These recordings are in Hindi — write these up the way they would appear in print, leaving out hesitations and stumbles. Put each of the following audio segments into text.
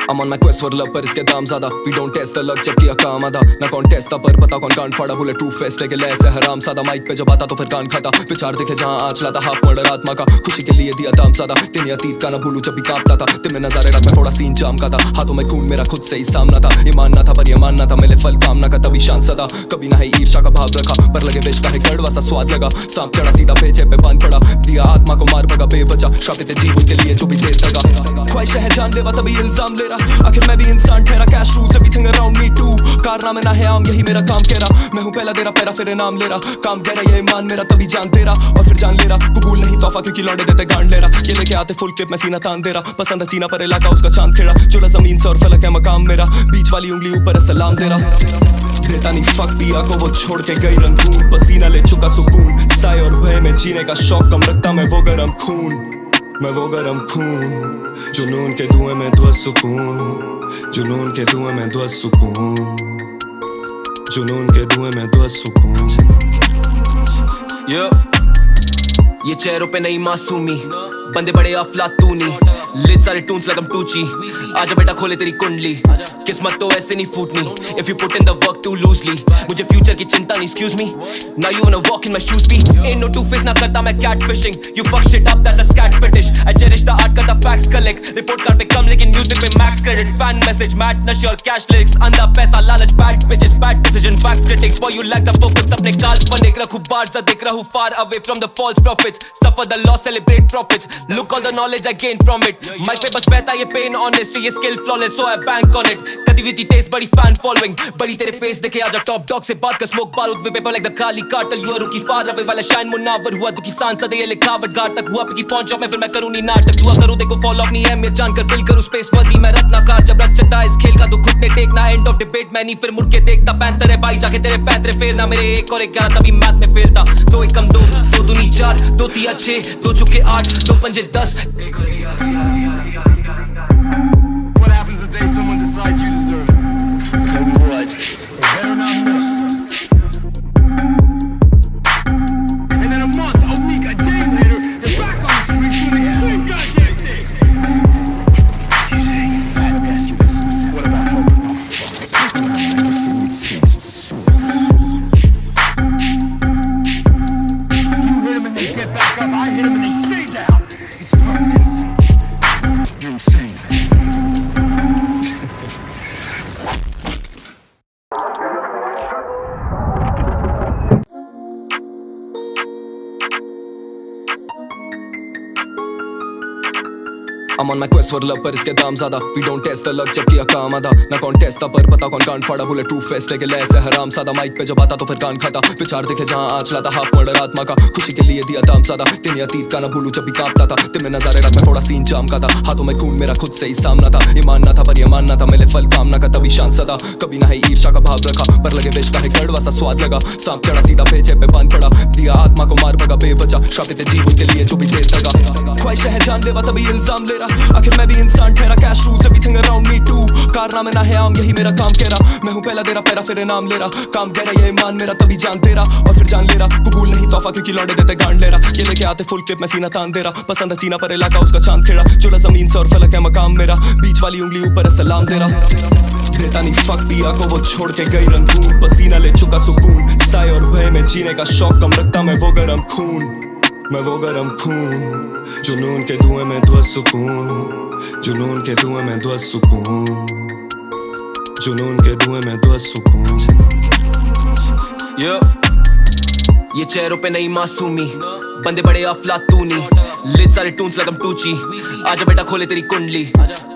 I'm on my quest for love पर इसके दाम ज्यादा We don't test the luck जब किया काम आधा ना कौन टेस्ट था पर पता कौन कान फाड़ा बुलेट प्रूफ फेस्ट लेके ले ऐसे हराम सादा माइक पे जब आता तो फिर कान खाता विचार देखे जहाँ आज लाता हाफ मर्डर आत्मा का खुशी के लिए दिया दाम ज्यादा तेने अतीत का ना भूलू जब भी कांपता था तुमने नजारे रात में थोड़ा सीन जाम का था हाथों में खून मेरा खुद से ही सामना था ये मानना था पर ये मानना था मेरे फल कामना का तभी शांत सदा कभी ना है ईर्षा का भाव रखा पर लगे विष का है कड़वा सा स्वाद लगा सांप चढ़ा सीधा भेजे पे बांध पड़ा दिया आत्मा को मार भगा बेवजह श्रापित जीवन के लिए जो भी देर लगा ख्वाहिश है जानलेवा तभी इल्जाम ले रहा आखिर मैं भी इंसान ठहरा cash rules everything around me too कारनामे ना है आम यही मेरा काम कह रहा मैं हूँ पहला तेरा पैरा फिर नाम ले रहा काम कह रहा ये ईमान मेरा तभी जान तेरा और फिर जान ले रहा कबूल नहीं तोहफा क्योंकि लौंडे देते गांड ले रहा ये लेके आते फुल क्लिप मैं सीना तान दे रहा पसंद है सीना पर इलाका उसका चांद खेड़ा चुला जमीन से और फलक है मकाम मेरा बीच वाली उंगली ऊपर सलाम दे रहा देता नहीं फक पिया को वो छोड़ के गई रंगून पसीना ले चुका सुकून साए और भय में जीने का शौक कम रखता मैं वो गरम खून जुनून के धुएं में ध्वस्त सुकून जुनून के धुएं में ध्वस्त सुकून जुनून के धुएं में ध्वस्त सुकून ये चेहरों पे नहीं मासूमी बंदे बड़े अफलातूनी लिट सारे टून्स लगम टूची आजा बेटा खोले तेरी कुंडली किस्मत तो ऐसे नहीं फूटनी if you put in the work too loosely मुझे फ्यूचर की चिंता नहीं excuse me now you wanna walk in my shoes भी ain't no two face ना करता मैं catfishing you fuck shit up that's a scat fetish I cherish the art करता facts collect report card पे कम लेकिन music पे max credit fan message mad नशे और cash lyrics अंधा पैसा लालच bad bitches bad decision fact critics boy you lack the focus अपने काल्पनिक रखूं बार ज़ा दिख रहूं far away from the false prophets suffer the loss celebrate profits look all the knowledge I gained from it mic पे बस बहता ये pain honest ये skill flawless so I bank on it गतिविधि तेज बड़ी fan following बड़ी तेरे face देखे आजा top dog से बात कर smoke बारूद वे paper like the Kali cartel you are rookie far away वाला shine मुनावर हुआ दुखी सांसद ये लिखावट घाट तक हुआ पिकी पहुंच में फिर मैं करूँ नहीं नाटक दुआ करूँ देखो fall off नहीं है मैं जानकर बिल करूँ space वर्दी मैं रत्नाकार जब रचता इस खेल का तो घुटने टेकना end of debate मैं नहीं फिर मुड़ के देखता पैंतर है भाई जाके तेरे पैंतरे फेरना मेरे एक और 11 तभी मैथ में फेरता दो एक कम दो दूनी 4 दो तिया 6 दो चुके 8 दो पंजे 10 What happens the day someone decides you deserve it? Tell me what. They better not miss. And then a month, a week, a day later, they're back on the streets doing the same goddamn thing. You say, let me ask you this. What about hope? Oh, fuck. I've never seen these things so. You hit them and they get back up. I hit them and they stay down. It's permanent. You're insane. I'm on my quest for love पर इसके दाम ज्यादा We don't test the luck जब किया काम आधा ना कौन टेस्ट था पर पता कौन कान फाड़ा बुलेट प्रूफ फेस्ट लेके ले ऐसे हराम सादा माइक पे जब आता तो फिर कान खाता विचार देखे जहाँ आज लाता हाफ मर्डर आत्मा का खुशी के लिए दिया दाम ज्यादा तेने अतीत का ना भूलू जब भी कांपता था तुमने नजारे रात में थोड़ा सीन जाम का था हाथों में खून मेरा खुद से ही सामना था ये मानना था पर ये मानना था मेरे फल कामना का तभी शांत सदा कभी ना है ईर्षा का भाव रखा पर लगे विष का है कड़वा सा स्वाद लगा सांप चढ़ा सीधा भेजे पे बांध पड़ा दिया आत्मा को मार भगा बेवजह श्रापित जीवन के लिए जो भी देर लगा ख्वाहिश है जानलेवा तभी इल्जाम ले रहा आखिर मैं भी इंसान ठहरा cash rules everything around me too कारनामे ना है आम यही मेरा काम कह रहा मैं हूँ पहला तेरा पैरा फिर नाम ले रहा काम कह रहा ये ईमान मेरा तभी जान तेरा और फिर जान ले रहा कबूल नहीं तोहफा क्योंकि लौंडे देते गांड ले रहा ये लेके आते फुल क्लिप मैं सीना तान दे रहा पसंद है सीना पर इलाका उसका चांद खेड़ा चुला जमीन से और फलक है मकाम मेरा बीच वाली उंगली ऊपर सलाम दे रहा देता नहीं फक पिया को वो छोड़ के गई रंगून पसीना ले चुका सुकून साए और भय में जीने का शौक कम रखता मैं वो गरम खून जुनून के धुएं में ध्वस्त सुकून जुनून के धुएं में ध्वस्त सुकून जुनून के धुएं में ध्वस्त सुकून ये चेहरों पे नहीं मासूमी बंदे बड़े अफलातूनी लिट सारे टून्स लगम टूची आजा बेटा खोले तेरी कुंडली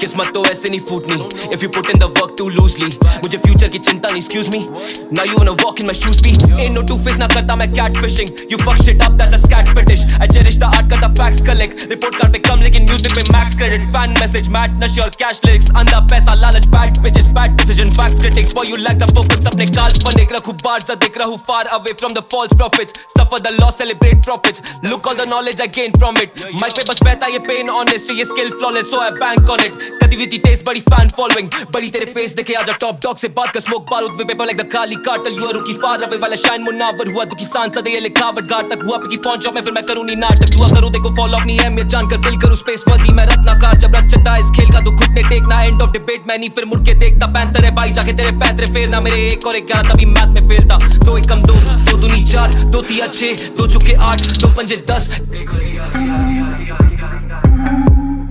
किस्मत तो ऐसे नहीं फूटनी if you put in the work too loosely मुझे फ्यूचर की चिंता नहीं excuse me now you wanna walk in my shoes भी ain't no two face ना करता मैं catfishing you fuck shit up that's a scat fetish I cherish the art करता facts collect report card पे कम लेकिन music पे max credit fan message mad नशे और cash lyrics अंधा पैसा लालच bad bitches bad decision fact critics boy you lack the focus अपने काल्पनिक रखूं बार ज़ा दिख रहूं far away from the false prophets suffer the loss celebrate profits look all the knowledge I gained from it mic पे बस बहता ये pain honest ये skill flawless so I bank on it कदी भी थी तेज बड़ी फैन फॉलोइंग बड़ी तेरे फेस देखे आजा टॉप डॉग से बात कर स्मोक बारूद way paper like the Kali cartel you are rookie far away वाला शाइन मुनावर हुआ दुखी सांसद ये लिखावट घाट तक हुआ पिकी पहुंच मैं फिर मैं करूं नहीं नाटक दुआ करूं देखो फॉलो अप नहीं है मैं जानकर बिल करूं स्पेस वर्दी मैं रत्नाकार जब रचता इस खेल का तो घुटने टेकना एंड ऑफ डिबेट मैं नहीं फिर मुड़ के देखता पैंतर है भाई जाके तेरे पैंतरे फेरना मेरे एक और 11 तभी मैथ में फेरता 2 एकम 2 2 दूनी 4 2 तिया 6 2 चुके 8 2 पंजे 10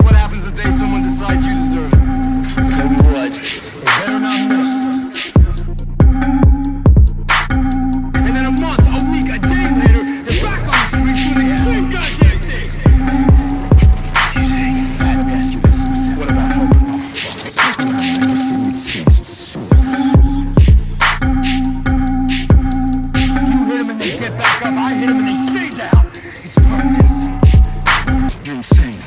What happens the day someone decides you deserve it? So what? They better not miss. And then a month, a week, a day later, they're back on the streets doing the same goddamn thing. You see, let me ask you this. What about hope? Oh, fuck. Let's see what stinks. You hit them and they get back up. I hit them and they stay down. It's permanent. You're insane.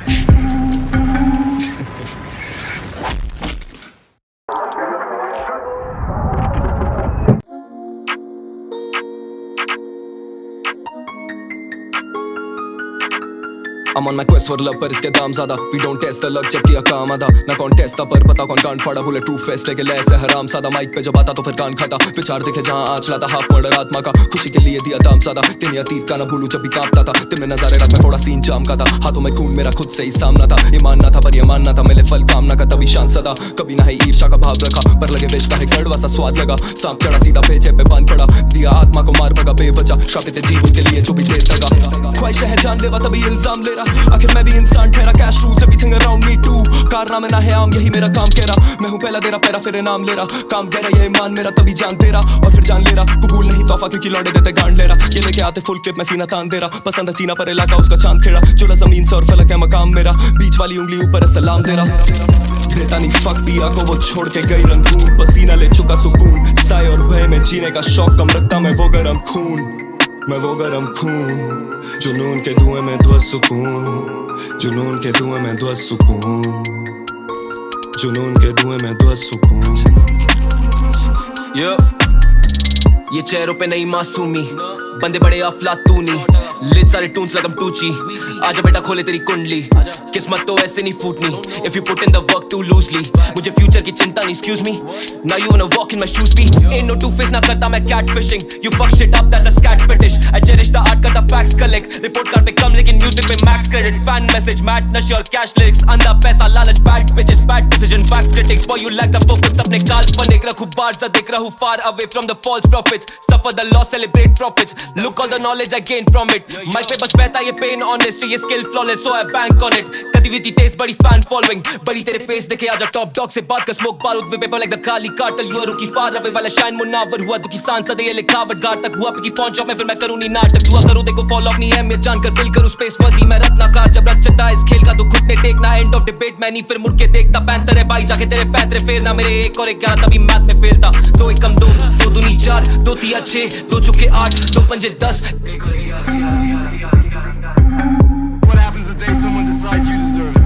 I'm on my quest for love पर इसके दाम ज्यादा We don't test the luck जब किया काम आधा ना कौन टेस्ट था पर पता कौन कान फाड़ा बोले ट्रू फेस्ट लेके ले ऐसे हराम सादा माइक पे जब आता तो फिर कान खाता विचार देखे जहाँ आज लाता हाफ मर्डर आत्मा का खुशी के लिए दिया दाम ज्यादा तेने अतीत का ना भूलू जब भी कांपता था तेरे नजारे रात में थोड़ा सीन जाम का था हाथों में खून मेरा खुद से ही सामना था ये मानना था पर ये मानना था मेरे फल कामना का तभी शांत सदा कभी ना है ईर्षा का भाव रखा पर लगे विष का है कड़वा सा स्वाद लगा सांप चढ़ा सीधा पेचे पे बांध पड़ा दिया आत्मा को मार भगा बेवजह श्रापित जीवन के लिए जो भी देर लगा ख्वाहिशें हैं जानलेवा तभी इल्जाम ले रहा आखिर मैं भी इंसान ठहरा cash rules everything around me too कारनामे ना है आम यही मेरा काम कह रहा मैं हूँ पहला तेरा पैरा फिर नाम ले रहा काम कह रहा ये ईमान मेरा तभी जान तेरा और फिर जान ले रहा कबूल नहीं तोहफा क्योंकि लौंडे देते गांड ले रहा ये लेके आते फुल क्लिप मैं सीना तान दे रहा पसंद है सीना पर इलाका उसका चांद खेड़ा जुड़ा जमीन से और फलक है मकाम मेरा बीच वाली उंगली ऊपर सलाम दे रहा देता नहीं फक पिया को वो छोड़ के गई रंगून पसीना ले चुका सुकून साए और भय में जीने का शौक कम रखता मैं वो गरम खून जुनून के धुएं में ध्वस्त सुकून जुनून के धुएं में ध्वस्त सुकून जुनून के धुएं में ध्वस्त सुकून ये चेहरों पे नहीं मासूमी बंदे बड़े अफलातूनी लिट सारे टून्स लगम टूची आजा बेटा खोले तेरी कुंडली किस्मत तो ऐसे नहीं फूटनी if you put in the work too loosely मुझे फ्यूचर की चिंता नहीं excuse me now you wanna walk in my shoes भी ain't no two face ना करता मैं catfishing you fuck shit up that's a scat fetish I cherish the art करता facts collect report card पे कम लेकिन music पे max credit fan message mad नशे और cash lyrics अंधा पैसा लालच bad bitches bad decision fact critics boy you lack the focus अपने काल्पनिक रखूं बार ज़ा दिख रहूं far away from the false prophets suffer the loss celebrate profits look all the knowledge I gained from it mic पे बस बहता ये pain honest ये skill flawless so I bank on it कदी भी थी तेज बड़ी फैन फॉलोइंग बड़ी तेरे फेस देखे आजा टॉप डॉग से बात कर स्मोक बारूद way paper like the Kali cartel you are rookie far away वाला शाइन मुनावर हुआ दुखी सांसद ये लिखावट घाट तक हुआ पिकी पहुंच मैं फिर मैं करूं नहीं नाटक दुआ करूं देखो फॉलो अप नहीं है मैं जानकर बिल करूं स्पेस वर्दी मैं रत्नाकार जब रचता इस खेल का तो घुटने टेकना एंड ऑफ डिबेट मैं नहीं फिर मुड़ के देखता पैंतर है भाई जाके तेरे पैंतरे फेरना मेरे एक और 11 तभी मैथ में फेरता 2 एकम 2 2 दूनी 4 2 तिया 6 2 चुके 8 2 पंजे 10 What happens the day someone decides you deserve it?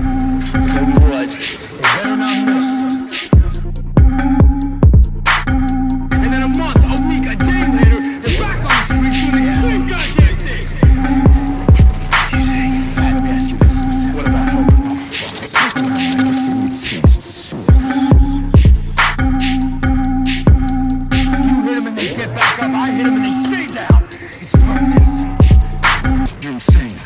So what? They better not miss. And then a month, a week, a day later, they're back on the streets doing the same goddamn thing. You see, let me ask you this. What about hope? Oh, fuck. Let's see what stinks. You hit them and they get back up. I hit them and they stay down. It's permanent. You're insane.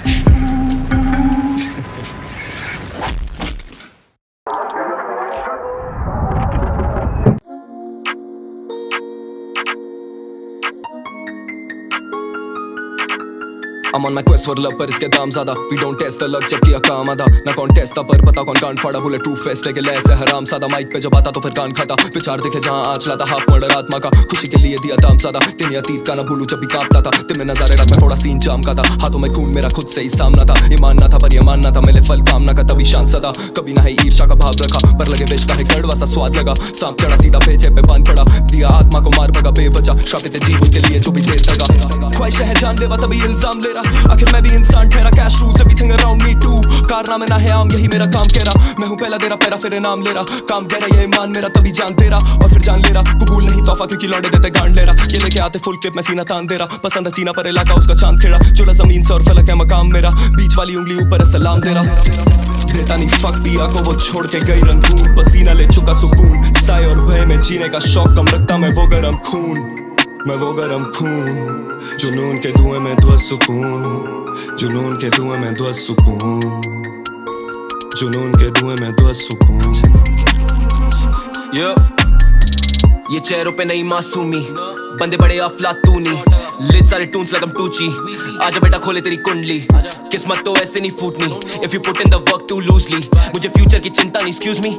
I'm on my quest for love पर इसके दाम ज्यादा We don't test the luck जब किया काम आधा ना कौन टेस्ट था पर पता कौन कान फाड़ा बोले ट्रू फेस्ट लेके ले ऐसे हराम सादा माइक पे जब आता तो फिर कान खाता विचार देखे जहाँ आज लाता हाफ मर्डर आत्मा का खुशी के लिए दिया दाम ज्यादा तेने अतीत का ना भूलू जब भी कांपता था तेरे नजारे रात में थोड़ा सीन जाम का था हाथों में खून मेरा खुद से ही सामना था ये मानना था पर ये मानना था मेरे फल कामना का तभी शांत सदा कभी ना है ईर्षा का भाव रखा पर लगे विष का है कड़वा सा स्वाद लगा सांप चढ़ा सीधा पेचे पे बांध पड़ा दिया आत्मा को मार भगा बेवजह श्रापित जीवन के लिए जो भी देर लगा ख्वाहिशें हैं जानलेवा तभी इल्जाम ले रहा, आखिर मैं भी इंसान ठहरा, cash rules everything around me too, कारनामे ना है आम यही मेरा काम कह रहा, मैं हूँ पहला तेरा पैरा फिर नाम ले रहा, काम कह रहा ये ईमान मेरा तभी जान तेरा, और फिर जान ले रहा, कबूल नहीं तोहफा क्योंकि लौंडे देते गांड ले रहा, ये लेके आते फुल क्लिप मैं सीना तान दे रहा, पसंद है सीना पर इलाका उसका चांद खेड़ा, चुला जमीन से और फलक है मकाम मेरा, बीच वाली उंगली ऊपर सलाम दे रहा, देता नहीं फक पिया को वो छोड़ के गई रंगून, पसीना ले चुका सुकून, साए और भय में जीने का शौक कम रखता मैं वो गरम खून, मैं वो गरम खून, जुनून के धुएं में ध्वस्त सुकून, जुनून के धुएं में ध्वस्त सुकून, जुनून के धुएं में ध्वस्त सुकून। ये चेहरों पे नहीं मासूमी, बंदे बड़े अफलातूनी, लिट सारे टून्स like I'm Tucci, आजा बेटा खोले तेरी कुंडली, किस्मत तो ऐसे नहीं फूटनी, if you put in the work too loosely, मुझे फ्यूचर की चिंता नहीं, excuse me,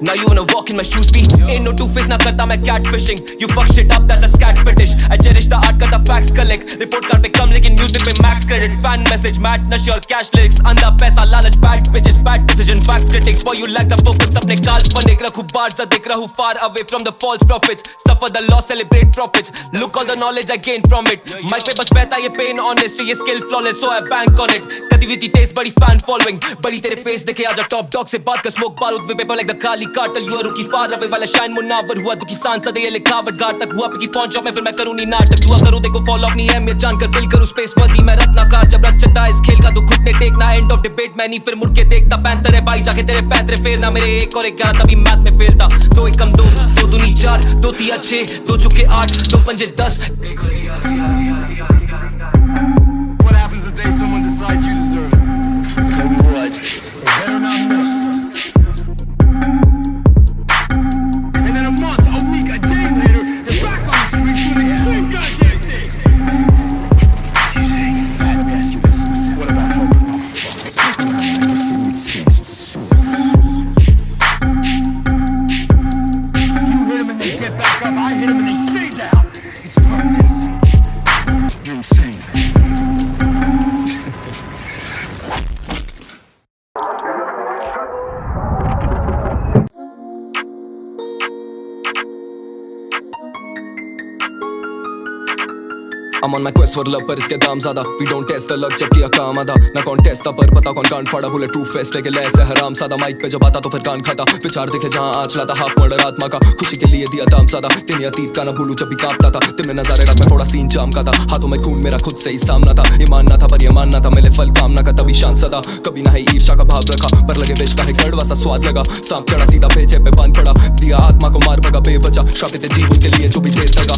now you wanna walk in my shoes be, ain't no two-face ना करता मैं catfishing, you fuck shit up that's a scat fetish, I cherish the art करता facts collect, report card पे कम लेकिन music पे max credit, fan message mad नशे और cash lyrics, अंधा पैसा लालच bad bitches, bad decision fact critics, boy you lack the focus अपने काल्पनिक, रखूं बार ज़ा दिख रहूं far away from the false prophets, suffer the loss celebrate profits, look all the knowledge I gained from it, mic पे बस बहता ये pain honest, ये skill flawless so I bank on it, गतिविधि तेज बड़ी fan following, बड़ी तेरे face देखे आजा top dog से बात कर smoke बारूद वे paper like the Kali cartel, you are rookie far away वाला shine मुनावर हुआ दुखी सांसद ये लिखावट घाट तक हुआ पिकी पहुंच में फिर मैं करूँ नहीं नाटक, दुआ करूँ देखो fall off नहीं है मैं जानकर बिल करूँ space वर्दी मैं रत्नाकार, जब रचता इस खेल का तो घुटने टेकना end of debate मैं नहीं फिर मुड़ के देखता पैंतर है भाई जाके तेरे पैंतरे फेरना, मेरे एक और 11 तभी मैथ में फेरता, दो एक कम दो दूनी 4, दो तिया 6, दो चुके 8, दो पंजे 10। What happens the day someone decides you deserve it? So what? They better not miss. And then a month, a week, a day later, they're back on the streets doing the same goddamn thing. You see, let me ask you this. What about hope? Oh, fuck. Let's see what stinks. You hit them and they get back up. I hit them and they stay down. It's permanent. You're insane. I'm on my quest for love पर इसके दाम ज़्यादा, we don't test the luck जब किया काम आधा, ना कौन टेस्ट था पर पता कौन कान फाड़ा, बुलेट प्रूफ फेस्ट लेके ले ऐसे हराम सादा, माइक पे जब आता तो फिर कान खाता, विचार देखे जहाँ आज लाता हाफ मर्डर आत्मा का, खुशी के लिए दिया दाम ज़्यादा, तेरे अतीत का ना भूलूं जब भी कांपता था, तेरे नज़ारे रात में थोड़ा सीन जाम का था, हाथों में खून मेरा खुद से ही सामना था, ये मानना था पर ये मानना था, मिले फल कामना का तभी शांत सदा, कभी ना ही ईर्षा का भाव रखा, पर लगे विष का है कड़वा सा स्वाद लगा, सांप चढ़ा सीधा पेचे पे बांध पड़ा, दिया आत्मा को मार भगा बेवजह, श्रापित जीवन के लिए जो भी देर लगा,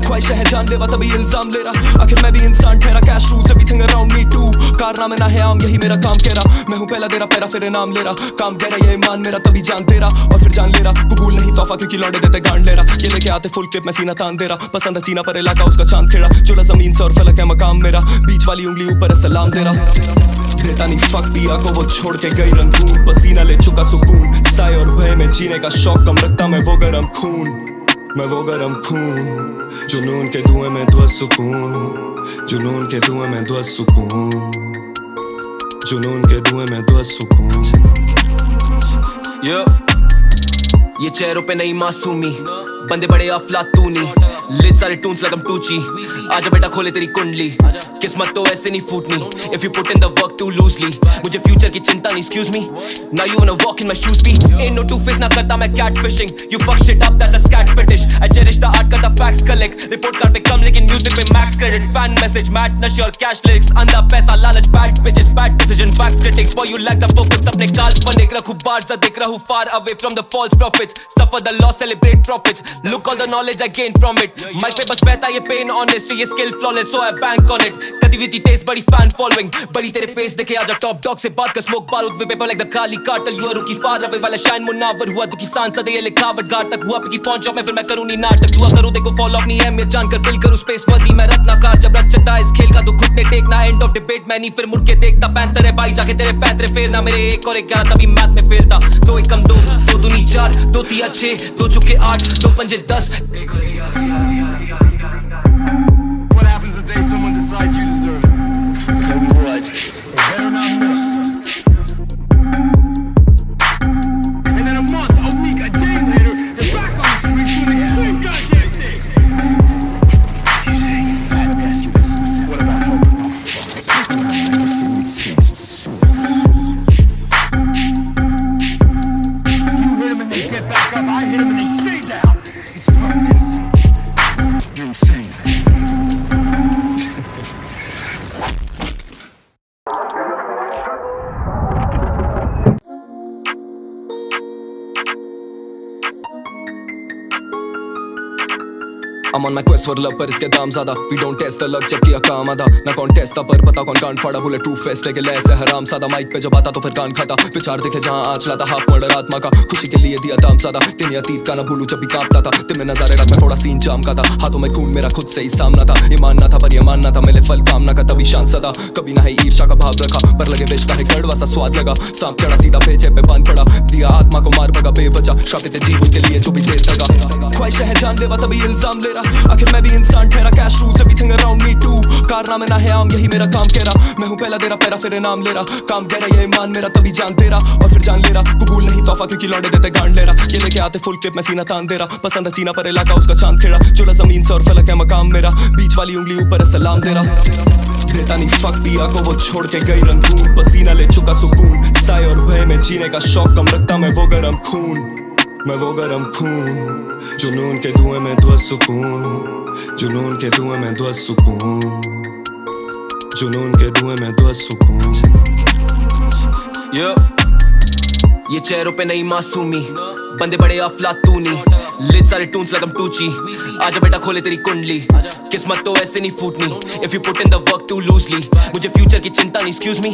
ख्वाहिशें हैं जानलेवा तभी इल्जाम ले रहा, आखिर मैं भी इंसान ठहरा, cash rules everything around me too, कारनामे ना है आम यही मेरा काम कह रहा, मैं हूँ पहला तेरा पैरा फिर नाम ले रहा, काम कह रहा ये ईमान मेरा तभी जान तेरा, और फिर जान ले रहा, कबूल नहीं तोहफा क्योंकि लौंडे देते गांड ले रहा, ये लेके आते फुल क्लिप मैं सीना तान दे रहा, पसंद है सीना पर इलाका उसका चांद खेड़ा, चुला जमीन से और फलक है मकाम मेरा, बीच वाली उंगली ऊपर सलाम दे रहा, देता नहीं फक पिया को वो छोड़ के गई रंगून, पसीना ले चुका सुकून, साए और भय में जीने का शौक कम रखता मैं वो गरम खून, मैं वो गरम खून, जुनून के धुएं में ध्वस्त सुकून, जुनून के धुएं में ध्वस्त सुकून, जुनून के धुएं में ध्वस्त सुकून। ये चेहरों पे नहीं मासूमी, बंदे बड़े अफलातूनी, लिट सारे टून्स like I'm Tucci, आजा बेटा खोले तेरी कुंडली, किस्मत तो ऐसे नहीं फूटनी, if you put in the work too loosely, मुझे फ्यूचर की चिंता नहीं, excuse me, now you wanna walk in my shoes be, ain't no two-face ना करता मैं catfishing, you fuck shit up that's a scat fetish, I cherish the art करता facts collect, report card पे कम लेकिन music पे max credit, fan message mad नशे और cash lyrics, अंधा पैसा लालच bad bitches, bad decision fact critics, boy you lack the focus अपने काल्पनिक, रखूं बार ज़ा दिख रहूं far away from the false prophets, suffer the loss celebrate profits, look all the knowledge I gained from it, mic पे बस बहता ये pain honest, ये skill flawless so I bank on it, गतिविधि तेज बड़ी fan following, बड़ी तेरे face देखे आजा top dog से बात कर smoke बारूद वे paper like the Kali cartel, you are rookie far away वाला shine मुनावर हुआ दुखी सांसद ये लिखावट घाट तक हुआ पिकी पहुंच में फिर मैं करूँ नहीं नाटक, दुआ करूँ देखो fall off नहीं है मैं जानकर बिल करूँ space वर्दी मैं रत्नाकार, जब रचता इस खेल का तो घुटने टेकना end of debate मैं नहीं फिर मुड़ के देखता पैंतर है भाई जाके तेरे पैंतरे फेरना, मेरे एक और 11 तभी मैथ में फेरता, दो एक कम दो दूनी 4, दो तिया 6, दो चुके 8, दो पंजे 10। What happens the day someone decides you deserve it? So what? They better not miss. And then a month, a week, a day later, they're back on the streets doing the same goddamn thing. You see, let me ask you this. What I'm on my quest for love पर इसके दाम ज्यादा We don't test the luck जब किया काम आधा ना कौन टेस्ट था पर पता कौन कांड फाड़ा बुलेट प्रूफ फेस्ट लेके ले ऐसे हराम सादा माइक पे जब आता तो फिर कान खाता विचार देखे जहाँ आज लाता हाफ मर्डर आत्मा का खुशी के लिए दिया दाम ज्यादा तेरे अतीत का ना भूलू जब भी कांपता था तेरे नजारे रात में थोड़ा सीन जाम का था हाथों में खून मेरा खुद से ही सामना था ये मानना था पर ये मानना था मेरे फल कामना का तभी शांत सदा कभी ना है ईर्षा का भाव रखा पर लगे विष का है कड़वा सा स्वाद लगा सांप चढ़ा सीधा भेजे पे बांध पड़ा दिया आत्मा को मार भगा बेवजह श्रापित जीवन के लिए जो भी देर लगा ख्वाहिशें हैं जानलेवा तभी इल्जाम ले रहा आखिर मैं भी इंसान ठहरा cash rules everything around me too कारनामे ना है आम यही मेरा काम कह रहा मैं हूँ पहला तेरा पैरा फिर नाम ले रहा काम कह रहा ये ईमान मेरा तभी जान तेरा और फिर जान ले रहा कबूल नहीं तोहफा क्योंकि लौंडे देते गांड ले रहा ये लेके आते फुल क्लिप मैं सीना तान दे रहा पसंद है सीना पर इलाका उसका चांद खेड़ा चुला जमीन से और फलक है मकाम मेरा बीच वाली उंगली ऊपर सलाम दे रहा देता नहीं फक पिया को वो छोड़ के गई रंगून पसीना ले चुका सुकून साए और भय में जीने का शौक कम रखता मैं वो गरम खून जुनून के धुएं में ध्वस्त सुकून जुनून के धुएं में ध्वस्त सुकून जुनून के धुएं में ध्वस्त सुकून ये चेहरों पे नहीं मासूमी बंदे बड़े अफलातूनी लिट सारे टून्स लगम टूची आजा बेटा खोले तेरी कुंडली किस्मत तो ऐसे नहीं फूटनी if you put in the work too loosely मुझे फ्यूचर की चिंता नहीं excuse me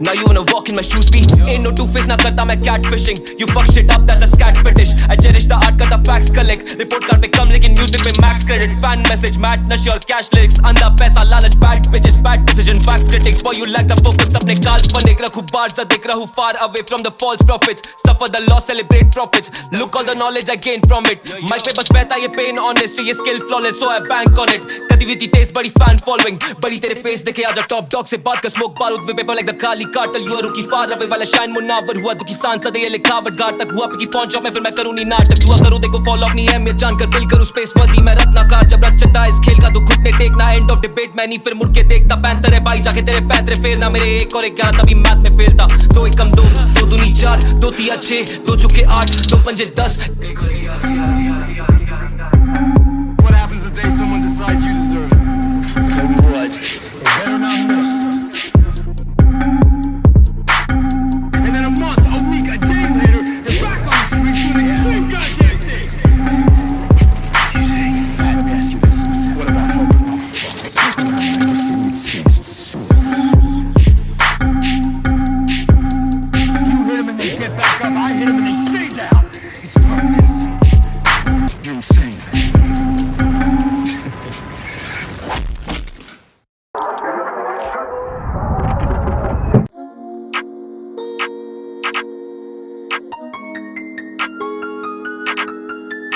now you wanna walk in my shoes भी ain't no two face ना करता मैं catfishing you fuck shit up that's a scat fetish I cherish the art करता facts collect report card पे कम लेकिन music पे max credit fan message mad नशे और cash lyrics अंधा पैसा लालच bad bitches bad decision fact critics boy you lack the focus अपने काल्पनिक रखूं बार ज़ा दिख रहूं far away from the false prophets suffer the loss celebrate profits look all the knowledge I gained from it mic पे बस बहता ये pain honest ये skill flawless so I bank on it गतिविधि तेज बड़ी fan following बड़ी तेरे face देखे आजा top dog से बात कर smoke बारूद वे paper like the Kali cartel you are rookie far away वाला shine मुनावर हुआ दुखी सांसद ये लिखावट घाट तक हुआ पिकी पहुंच में फिर मैं करूँ नहीं नाटक दुआ करूँ देखो fall off नहीं है मैं जानकर बिल करूँ space वर्दी मैं रत्नाकार जब रचता इस खेल का तू घुटने टेकना end of debate मैं नहीं फिर मुड़ के देखता पैंतर है भाई जाके तेरे पैंतरे फेरना मेरे एक और 11 तभी मैथ में फेरता 2 एकम 2 2 दूनी 4 2 तिया 6 2 चुके 8 2 पंजे 10 What happens the day someone decides you deserve it? Tell me what, they better not miss. And then a month, a week, a day later, they're back on the streets doing the same goddamn thing. You say, let me ask you this. What about hope? Oh, fuck. I never seen these things so. You hit them and they get back up. I hit them and they stay down. It's permanent. You're insane.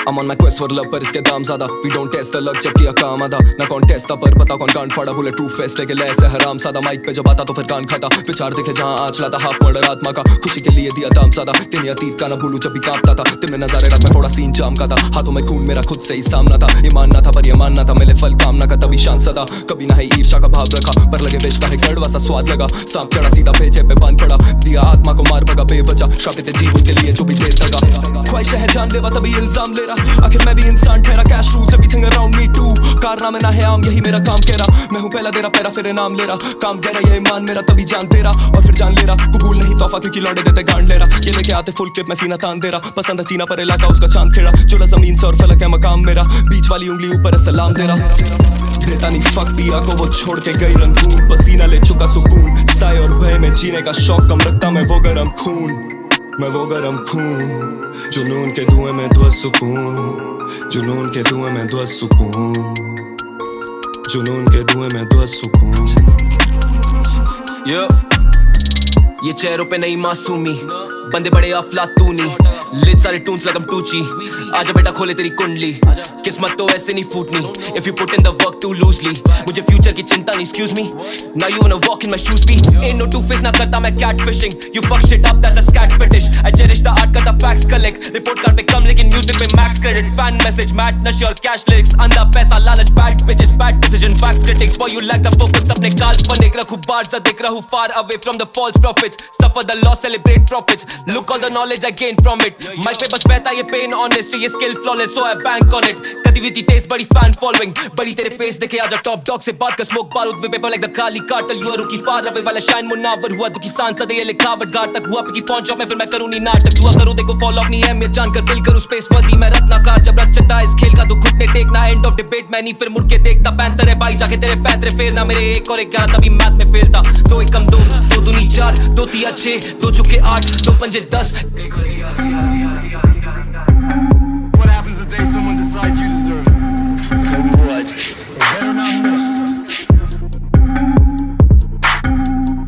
I'm on my quest for love पर इसके दाम ज्यादा We don't test the luck जब किया काम आधा ना कौन टेस्ट था पर पता कौन कांड फाड़ा बुलेट प्रूफ फेस्ट लेके ले ऐसे हराम सादा माइक पे जब आता तो फिर कान खाता विचार देखे जहाँ आज लाता हाफ मर्डर आत्मा का खुशी के लिए दिया दाम ज्यादा तेरे अतीत का ना भूलू जब भी कांपता था तेरे नजारे रात में थोड़ा सीन जाम का था हाथों में खून मेरा खुद से ही सामना था ये मानना था पर ये मानना था मेरे फल कामना का तभी शांत सदा कभी ना है ईर्षा का भाव रखा पर लगे विष का है कड़वा सा स्वाद लगा सांप चढ़ा सीधा भेजे पे बांध पड़ा दिया आत्मा को मार भगा बेवजह श्रापित जीवन के लिए जो भी देर लगा ख्वाहिशें हैं जानलेवा तभी इल्जाम ले रहा आखिर मैं भी इंसान ठहरा cash rules everything around me too कारनामे ना है आम यही मेरा काम कह रहा मैं हूँ पहला तेरा पैरा फिर नाम ले रहा काम कह रहा ये ईमान मेरा तभी जान तेरा और फिर जान ले रहा कबूल नहीं तोहफा क्योंकि लौंडे देते गांड ले रहा ये लेके आते फुल क्लिप मैं सीना तान दे रहा पसंद है सीना पर इलाका उसका चांद खेड़ा चुला जमीन से और फलक है मकाम मेरा बीच वाली उंगली ऊपर सलाम दे रहा देता नहीं फक पिया को वो छोड़ के गई रंगून पसीना ले चुका सुकून साए और भय में जीने का शौक कम रखता मैं वो गरम खून जुनून के धुएं में ध्वस्त सुकून जुनून के धुएं में ध्वस्त सुकून जुनून के धुएं में ध्वस्त सुकून ये चेहरों पे नहीं मासूमी बंदे बड़े अफलातूनी लिट सारे टून्स लगम टूची आजा बेटा खोले तेरी कुंडली किस्मत तो ऐसे नहीं फूटनी if you put in the work too loosely मुझे फ्यूचर की चिंता नहीं excuse me now you wanna walk in my shoes भी ain't no two face ना करता मैं catfishing you fuck shit up that's a scat fetish I cherish the art करता facts collect report card पे कम लेकिन music पे max credit fan message mad नशे और cash lyrics अंधा पैसा लालच bad bitches bad decision fact critics boy you lack the focus अपने काल्पनिक देख रहा खूब बार सा देख रहा हूँ far away from the false prophets suffer the loss celebrate profits look all the knowledge I gained from it mic पे बस बहता ये pain honest ये skill flawless so I bank on it कदी हुई थी तेज बड़ी fan following बड़ी तेरे face देखे आजा top dog से बात कर smoke बारूद वे paper like the Kali cartel you are rookie far away वाला shine मुनावर हुआ दुखी सांसद ये लिखावट घाट तक हुआ पिकी पहुंच में फिर मैं करूँ नहीं नाटक दुआ करूँ देखो fall off नहीं है मैं जानकर बिल करूँ space वर्दी मैं रत्नाकार जब रचता इस खेल का तो घुटने टेकना end of debate मैं नहीं फिर मुड़ के देखता पैंतर है भाई जाके तेरे पैतरे फेरना मेरे एक और 11 तभी मैथ में फेलता 2 एकम 2 2 दूनी 4 2 तिया 6 2 चुके 8 2 पंजे 10 What happens the day someone decides you deserve it? So what? They better not miss.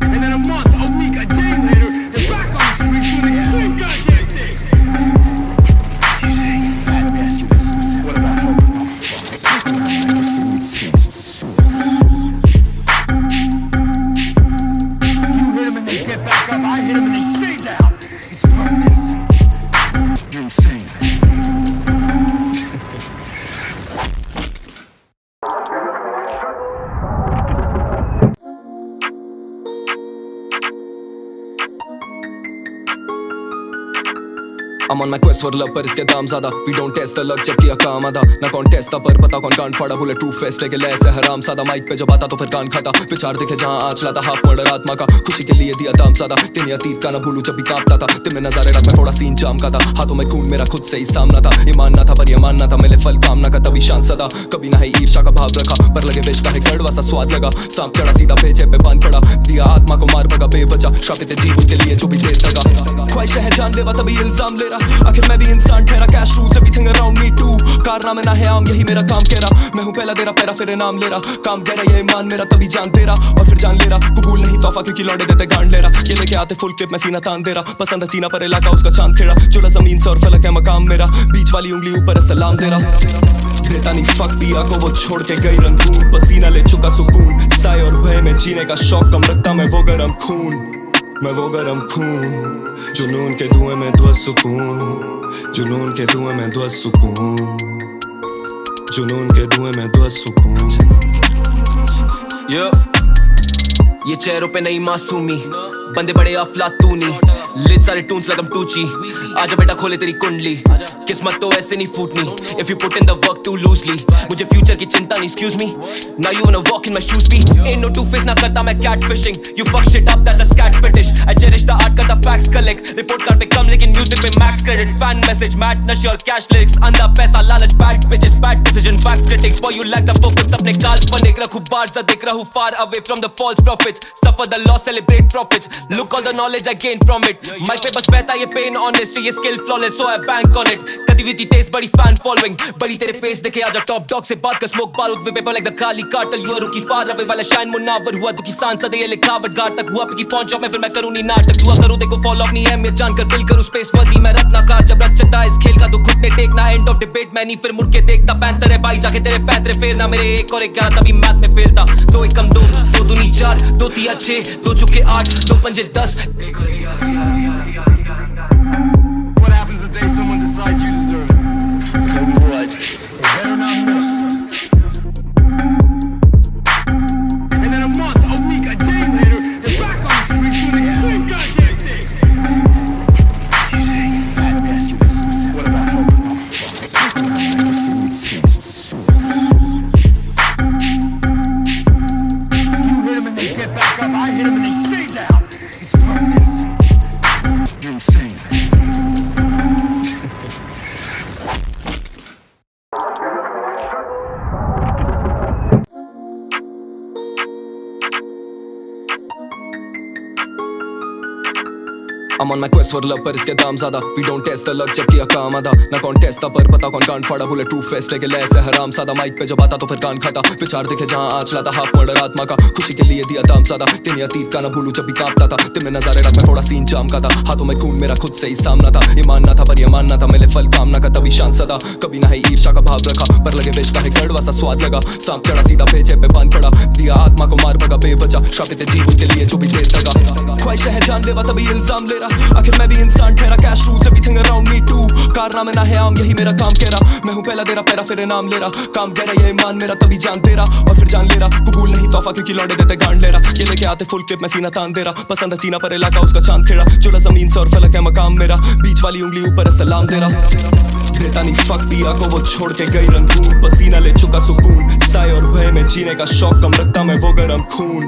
And then a month, a week, a day later, they're back on the streets doing the same goddamn thing. You say, let me ask you this. What about hope? Oh, fuck. Like the seaweed stinks. It's so you hit them and they get back up. I hit them and they stay down. It's permanent. You're insane. I'm on my quest for love पर इसके दाम ज़्यादा We don't test the luck जब किया काम आधा ना कौन टेस्ट था पर पता कौन कान फाड़ा बुलेट प्रूफ फेस्ट लेके ले ऐसे हराम सादा माइक पे जब आता तो फिर कान खाता विचार देखे जहाँ आज लाता हाफ मर्डर आत्मा का खुशी के लिए दिया दाम ज़्यादा तेरे अतीत का ना भूलूं जब भी कांपता था तेरे नज़ारे रात में थोड़ा सीन जाम का था हाथों में खून मेरा खुद से ही सामना था ये मानना था पर ये मानना था मेरे फल कामना का तभी शांत सदा कभी ना है ईर्षा का भाव रखा पर लगे विष का है कड़वा सा स्वाद लगा सांप चढ़ा सीधा भेजे पे बांध पड़ा दिया आत्मा को मार भगा बेवजह श्रापित जीवन के लिए जो भी देर लगा ख्वाहिशें हैं जानलेवा तभी इल्जाम ले रहा आखिर मैं भी इंसान ठहरा cash rules everything around me too कारनामे ना है आम यही मेरा काम कह रहा मैं हूँ पहला तेरा पैरा फिर नाम ले रहा काम कह रहा ये ईमान मेरा तभी जान दे रहा और फिर जान ले रहा कबूल नहीं तोहफा क्योंकि लौंडे देते गांड ले रहा ये लेके आते फुल क्लिप मैं सीना तान दे रहा पसंद है सीना पर इलाका उसका चांद खेड़ा जुड़ा जमीन से और फलक है मकाम मेरा बीच वाली उंगली ऊपर सलाम दे रहा देता नहीं फक पिया को वो छोड़ के गई रंगून पसीना ले चुका सुकून साए और भय में जीने का शौक कम रखता मैं वो गरम खून जुनून के धुएं में ध्वस्त सुकून जुनून के धुएं में ध्वस्त सुकून जुनून के धुएं में ध्वस्त सुकून ये चेहरों पे नहीं मासूमी बंदे बड़े अफलातूनी लिट सारे टून्स like I'm Tucci आजा बेटा खोले तेरी कुंडली किस्मत तो ऐसे नहीं फूटनी if you put in the work too loosely मुझे फ्यूचर की चिंता नहीं excuse me now you wanna walk in my shoes भी ain't no two face ना करता मैं catfishing you fuck shit up that's a scat fetish I cherish the art करता facts collect report card पे कम लेकिन music पे max credit fan message mad नशे और cash lyrics अंधा पैसा लालच bad bitches bad decision fact critics boy you lack the focus अपने काल्पनिक रखूं बार सा देख रहा हूँ far away from the false prophets suffer the loss celebrate profits look all the knowledge I gained from it mic पे बस बहता ये pain honest ये skill flawless so I bank on it कदी हुई थी तेज बड़ी fan following बड़ी तेरे face देखे आजा top dog से बात कर smoke बारूद वे paper like the Kali cartel you are rookie far away वाला shine मुनावर हुआ दुखी सांसद ये लिखावट घाट तक हुआ पिकी पहुंच में फिर मैं करूँ नहीं नाटक दुआ करूँ देखो fall off नहीं है मैं जानकर बिल करूँ space वर्दी मैं रत्नाकार जब रचता इस खेल का तो घुटने टेकना end of debate मैं नहीं फिर मुड़ के देखता पैंतर है भाई जाके तेरे पैतरे फेरना मेरे एक और 11 तभी मैथ में फेलता 2 एकम 2 2 दूनी 4 2 तिया 6 2 चुके 8 2 पंजे 10 What happens the day someone decides you deserve it? So what? They better not miss. And then a month, a week, a day later, they're back on the streets doing the same goddamn thing. You say, let me ask you this. What about hope? Oh, fuck. Like the seaweed stinks. It's so you hit them and they get back up. I hit them and they stay down. It's permanent. You're insane. I'm on my quest for love पर इसके दाम ज़्यादा We don't test the luck जब किया काम आधा ना कौन टेस्ट था पर पता कौन कान फाड़ा बुलेट प्रूफ फेस्ट लेके ले ऐसे हराम सादा माइक पे जब आता तो फिर कान खाता विचार देखे जहाँ आज लाता हाफ मर्डर आत्मा का खुशी के लिए दिया दाम ज़्यादा तेरे अतीत का ना भूलूं जब भी कांपता था तेरे नज़ारे रात में थोड़ा सीन जाम का था हाथों में खून मेरा खुद से ही सामना था ये मानना था पर ये मानना था मेरे फल कामना का तभी शांत सदा कभी ना है ईर्षा का भाव रखा पर लगे विष का है कड़वा सा स्वाद लगा सांप चढ़ा सीधा भेजे पे बांध पड़ा दिया आत्मा को मार भगा बेवजह श्रापित जीवन के लिए जो भी देर लगा ख्वाहिशें हैं जानलेवा तभी इल्जाम ले रहा, आखिर मैं भी इंसान ठहरा, cash rules everything around me too, कारनामे ना है आम यही मेरा काम कह रहा, मैं हूँ पहला तेरा पैरा फिर नाम ले रहा, काम कह रहा ये ईमान मेरा तभी जान तेरा, और फिर जान ले रहा, कबूल नहीं तोहफा क्योंकि लौंडे देते गांड ले रहा, ये लेके आते फुल क्लिप मैं सीना तान दे रहा, पसंद है सीना पर इलाका उसका चांद खेड़ा, जुड़ा जमीन से और फलक है मकाम मेरा, बीच वाली उंगली ऊपर सलाम दे रहा, देता नहीं फक पिया को वो छोड़ के गई रंगून, पसीना ले चुका सुकून, साए और भय में जीने का शौक कम रखता मैं वो गरम खून,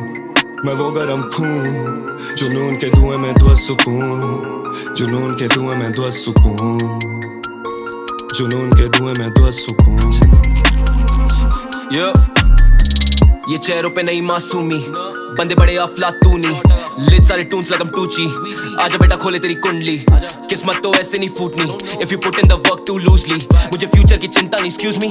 मैं वो गरम खून, जुनून के धुएं में धुआ सुकून, जुनून के धुएं में धुआ सुकून, जुनून के धुएं में धुआ सुकून। ये चेहरों पे नहीं मासूमी, बंदे बड़े अफलातूनी, लिट सारे टून्स like I'm Tucci, आजा बेटा खोले तेरी कुंडली, किस्मत तो ऐसे नहीं फूटनी, if you put in the work too loosely, मुझे फ्यूचर की चिंता नहीं, excuse me,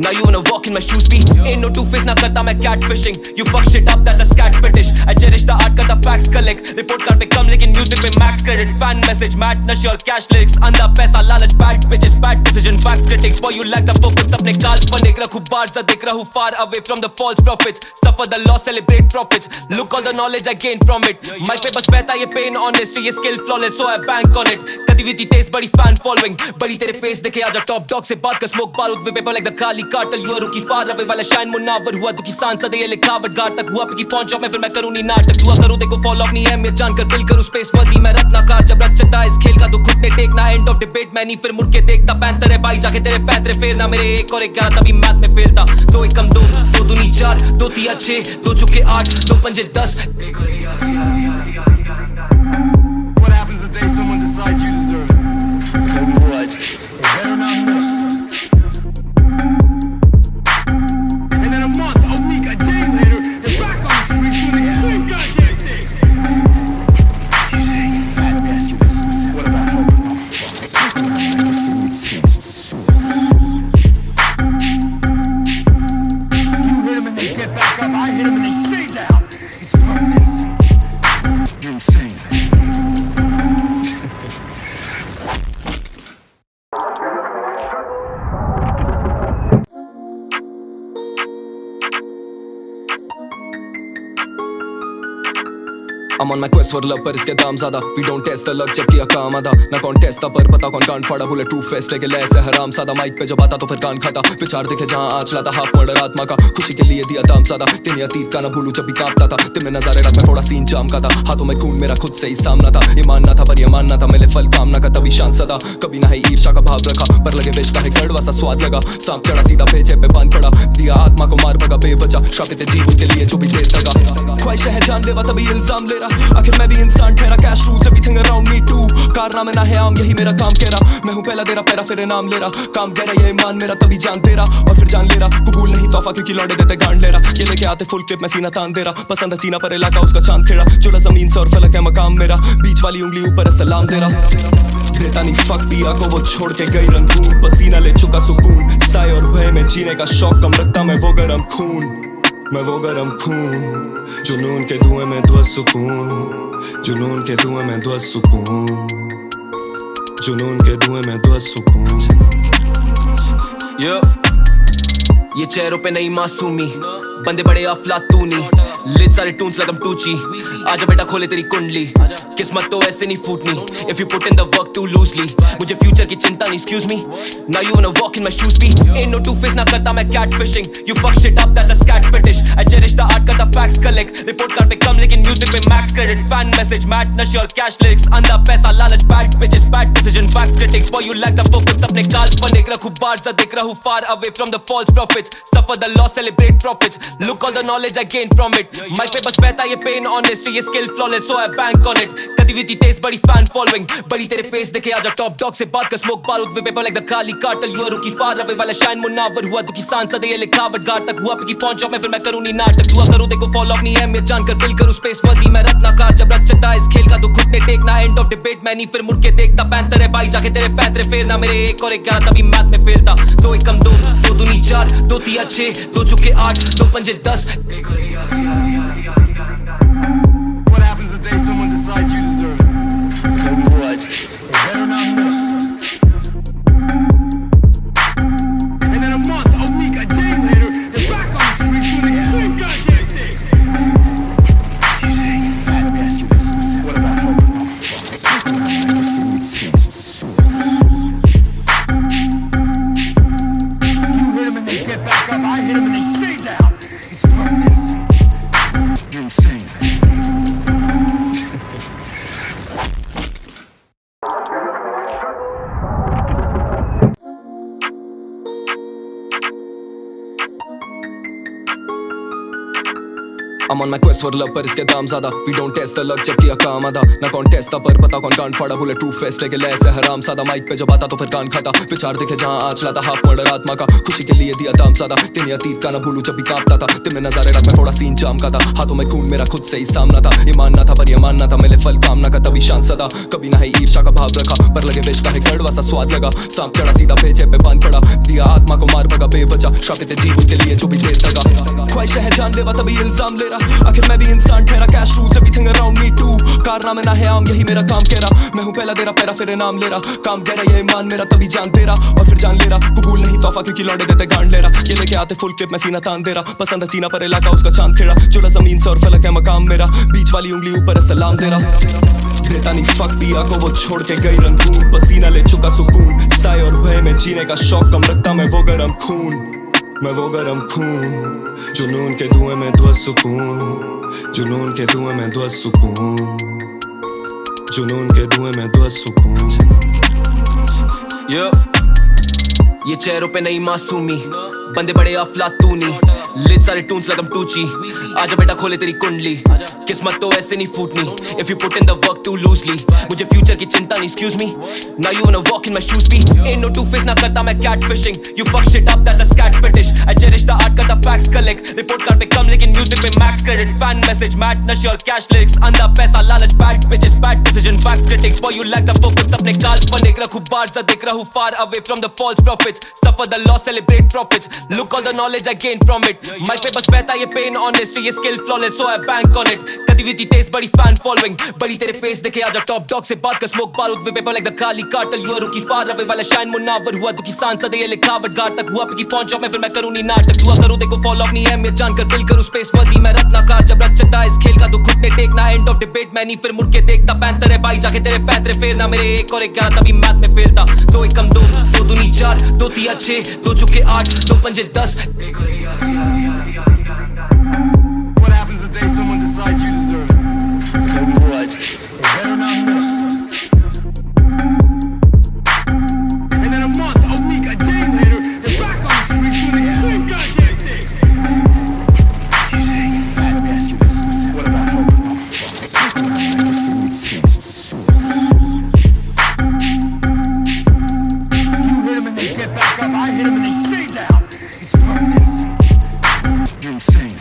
now you wanna walk in my shoes be, ain't no two-face ना करता मैं catfishing, you fuck shit up that's a scat fetish, I cherish the art करता facts collect, report card पे कम लेकिन music पे max credit, fan message mad नशे और cash lyrics, अंधा पैसा लालच bad bitches bad decision fact critics, boy you lack the focus अपने काल्पनिक रखूं बार ज़ा दिख रहूं far away from the false prophets, suffer the loss celebrate profits, look all the knowledge I gained from it, mic पे बस बहता ये pain honest, ये skill flawless so I bank on it, गतिविधि तेज बड़ी fan following, बड़ी तेरे face देखे आजा top dog से बात कर smoke बारूद वे paper like the खाली cartel, you are rookie far away वाला shine मुनावर हुआ दुखी सांसद ये लिखावट घाट तक हुआ पिकी पहुंच जाओ मैं फिर मैं करूँ नहीं नाटक, दुआ करूँ देखो fall off नहीं है मैं जानकर बिल करूँ space वर्दी मैं रत्नाकार, जब रचता इस खेल का तो घुटने टेकना end of debate मैं नहीं फिर मुड़ के देखता पैंतर है भाई जाके तेरे पैतरे फेरना, मेरे एक और 11 तभी मैथ में फेरता, 2 एकम 2 2 दूनी 4 2 तिया 6 2 चुके 8 2 पंजे 10। What happens the day someone decides you deserve it? Tell me what, they better not miss. And then a month, a week, a day later, they're back on the streets doing the same goddamn thing. You say, let me ask you this. What about hope? Oh, fuck. The city stinks. It's so you hit them and they get back up. I hit them and they stay down. It's permanent. You're insane. I'm on my quest for love पर इसके दाम ज़्यादा, we don't test the luck जब किया काम आधा, ना कौन टेस्ट था पर पता कौन कान फाड़ा, बुलेट प्रूफ फेस्ट लेके ले ऐसे हराम सादा, माइक पे जब आता तो फिर कान खाता, विचार देखे जहाँ आज लाता हाफ मर्डर आत्मा का, खुशी के लिए दिया दाम ज़्यादा, दिन अतीत का ना भूलूं जब भी कांपता था, दिन में नजारे रात में थोड़ा सीन जाम का था, हाथों में खून मेरा खुद से ही सामना था, ये मानना था पर ये मानना था, मिले फल कामना का तभी शांत सदा, कभी ना ही ईर्षा का भाव रखा, पर लगे विष का है कड़वा सा स्वाद लगा, सांप चढ़ा सीधा भेजे पे बांध पड़ा, दिया आत्मा को मार भगा बेवजह, श्रापित जीवन के लिए जो भी देर लगा, ख्वाहिशें हैं जानलेवा तभी इल्जाम ले रहा, आखिर मैं भी इंसान ठहरा, cash rules everything around me too, कारनामे ना है आम यही मेरा काम कह रहा, मैं हूँ पहला तेरा पैरा फिर नाम ले रहा, काम कह रहा ये ईमान मेरा तभी जान तेरा, और फिर जान ले रहा, कबूल नहीं तोहफा क्योंकि लौंडे देते गांड ले रहा, ये लेके आते फुल क्लिप मैं सीना तान दे रहा, पसंद है सीना पर इलाका उसका चांद खेड़ा, जुड़ा जमीन से और फलक है मकाम मेरा, बीच वाली उंगली ऊपर सलाम दे रहा, देता नहीं फक पिया को वो छोड़ के गई रंगून, पसीना ले चुका सुकून, साए और भय में जीने का शौक कम रखता मैं वो गरम खून, मैं वो गरम खून, जुनून के धुएं में धुआ सुकून, जुनून के धुएं में धुआ सुकून, जुनून के धुएं में धुआ सुकून। ये चेहरों पे नहीं मासूमी, बंदे बड़े अफलातूनी, लिट सारे टून्स like I'm Tucci, आजा बेटा खोले तेरी कुंडली, किस्मत तो ऐसे नहीं फूटनी, if you put in the work too loosely, मुझे फ्यूचर की चिंता नहीं, excuse me, now you wanna walk in my shoes be, ain't no two-face ना करता मैं catfishing, you fuck shit up that's a scat fetish, I cherish the art करता facts collect, report card पे कम लेकिन music पे max credit, fan message mad नशे और cash lyrics, अंधा पैसा लालच bad bitches bad decision fact critics, boy you lack the focus अपने काल्पनिक रखूं बार ज़ा दिख रहूं far away from the false prophets, suffer the loss celebrate profits, look all the knowledge I gained from it, mic पे बस बहता ये pain honest, ये skill flawless so I bank on it, गतिविधि तेज बड़ी fan following, बड़ी तेरे face देखे आजा top dog से बात कर smoke बारूद वे paper like the खाली cartel, you are rookie far away वाला shine मुनावर हुआ दुखी सांसद ये लिखावट घाट तक हुआ पिकी पहुंच जाओ मैं फिर मैं करूँ नहीं नाटक, दुआ करूँ देखो fall off नहीं है मैं जानकर बिल करूँ space वर्दी मैं रत्नाकार, जब रचता इस खेल का तो घुटने टेकना end of debate मैं नहीं फिर मुड़ के देखता पैंतर है भाई जाके तेरे पैतरे फेरना, मेरे एक और 11 तभी मैथ में फेरता, 2 एकम 2 2 दूनी 4 2 तिया 6 2 चुके 8 2 पंजे 10। What happens the day someone decides you deserve it? Tell me what, they better not miss. And then a month, a week, a day later, they're back on the streets doing the same goddamn thing. You say, let me ask you this. What I'm on my quest for love पर इसके दाम ज्यादा We don't test the luck जब किया काम आधा ना कौन टेस्ट था पर पता कौन कान फाड़ा बुलेट प्रूफ फेस्ट लेके ले ऐसे हराम सादा माइक पे जब आता तो फिर कान खाता विचार देखे जहाँ आज लाता हाफ मर्डर आत्मा का खुशी के लिए दिया दाम ज्यादा तेरे अतीत का ना भूलू जब भी कांपता था तेरे नजारे रात में थोड़ा सीन जाम का था हाथों में खून मेरा खुद से ही सामना था ये मानना था पर ये मानना था मेरे फल कामना का तभी शांत सदा कभी ना है ईर्षा का भाव रखा पर लगे विष का है कड़वा सा स्वाद लगा सांप चढ़ा सीधा भेजे पे बांध पड़ा दिया आत्मा को मार भगा बेवजह श्रापित जीवन के लिए जो भी देर लगा ख्वाहिश है जानलेवा तभी इल्जाम ले रहा आखिर मैं भी इंसान ठहरा cash rules everything around me too कारनामे ना है आम यही मेरा काम कह रहा मैं हूँ पहला तेरा पैरा फिर नाम ले रहा काम कह रहा ये ईमान मेरा तभी जान तेरा और फिर जान ले रहा कबूल नहीं तोहफा क्योंकि लौंडे देते गांड ले रहा ये लेके आते फुल क्लिप मैं सीना तान दे रहा पसंद है सीना पर इलाका उसका चांद खेड़ा जुड़ा जमीन से और फलक है मकाम मेरा बीच वाली उंगली ऊपर सलाम दे रहा देता नहीं फक पिया को वो छोड़ के गई रंगून पसीना ले चुका सुकून साए और भय में जीने का शौक कम रखता मैं वो गरम खून जुनून के धुएं में ध्वस्त सुकून जुनून के धुएं में ध्वस्त सुकून जुनून के धुएं में ध्वस्त सुकून ये चेहरों पे नहीं मासूमी बंदे बड़े अफलातूनी लिट सारे टून्स लगम टूची आजा बेटा खोले तेरी कुंडली किस्मत तो ऐसे नहीं फूटनी if you put in the work too loosely मुझे फ्यूचर की चिंता नहीं excuse me now you wanna walk in my shoes भी ain't no two face ना करता मैं catfishing you fuck shit up that's a scat fetish I cherish the art करता facts collect report card पे कम लेकिन music पे max credit fan message mad नशे और cash lyrics अंधा पैसा लालच bad bitches bad decision fact critics boy you lack the focus अपने काल्पनिक रखूं बार ज़ा दिख रहूं far away from the false prophets suffer the loss celebrate profits look all the knowledge I gained from it mic पे बस बहता ये pain honest ये skill flawless so I bank on it गतिविधि तेज बड़ी fan following बड़ी तेरे face देखे आजा top dog से बात कर smoke बारूद वे paper like the Kali cartel you are rookie far away वाला shine मुनावर हुआ दुखी सांसद ये लिखावट घाट तक हुआ पिकी पहुंच में फिर मैं करूं नहीं नाटक दुआ करूं देखो fall off नहीं है मैं जानकर बिल करूं space वर्दी मैं रत्नाकार जब रचता इस खेल का तू घुटने टेकना end of debate मैं नहीं फिर मुड़ के देखता पैंतर है भाई जाके तेरे पैंतरे फेरना मेरे एक और 11 तभी मैथ में फेरता दो एक कम दो दूनी 4 दो तिया 6 दो चुके 8 दो पंजे 10 What happens the day someone decides you deserve it? Tell me what, they better not miss. And then a month, a week, a day later, they're back on the streets doing the same goddamn thing. You say, let me ask you this. What about hope? Oh, fuck. Let's see what stinks. You hit them and they get back up. I hit them and they stay down. It's permanent. You're insane.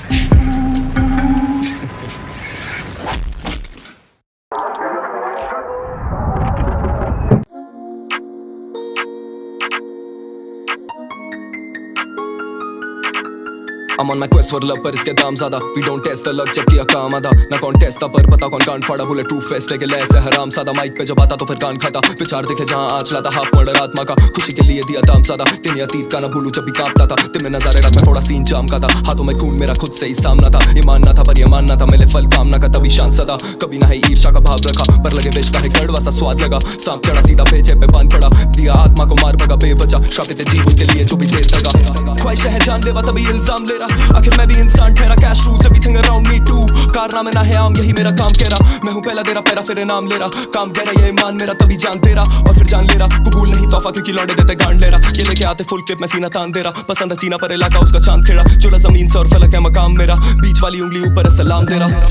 I'm on my quest for love पर इसके दाम ज्यादा We don't test the luck जब किया काम आधा ना कौन टेस्ट था पर पता कौन कान फाड़ा बुलेट प्रूफ फेस्ट लेके ले ऐसे हराम सादा माइक पे जब आता तो फिर कान खाता विचार देखे जहाँ आज लाता हाफ मर्डर आत्मा का खुशी के लिए दिया दाम ज्यादा तेरे अतीत का ना भूलू जब भी कांपता था तेरे नजारे रात में थोड़ा सीन जाम का था हाथों में खून मेरा खुद से ही सामना था ये मानना था पर ये मानना था मेरे फल कामना का तभी शांत सदा कभी ना है ईर्षा का भाव रखा पर लगे विष का है कड़वा सा स्वाद लगा सांप चढ़ा सीधा भेजे पे बांध पड़ा दिया आत्मा को मार भगा बेवजह श्रापित जीवन के लिए जो भी देर लगा ख्वाहिश है जानलेवा तभी इल्जाम ले रहा आखिर मैं भी इंसान ठहरा cash rules everything around me too कारनामे ना है आम यही मेरा काम कह रहा मैं हूँ पहला तेरा पैरा फिर नाम ले रहा काम कह रहा ये ईमान मेरा तभी जान तेरा और फिर जान ले रहा कबूल नहीं तोहफा क्योंकि लौंडे देते गांड ले रहा ये लेके आते फुल क्लिप मैं सीना तान दे रहा पसंद है सीना पर इलाका उसका चांद खेड़ा जुड़ा जमीन से और फलक है मकाम मेरा बीच वाली उंगली ऊपर सलाम दे रहा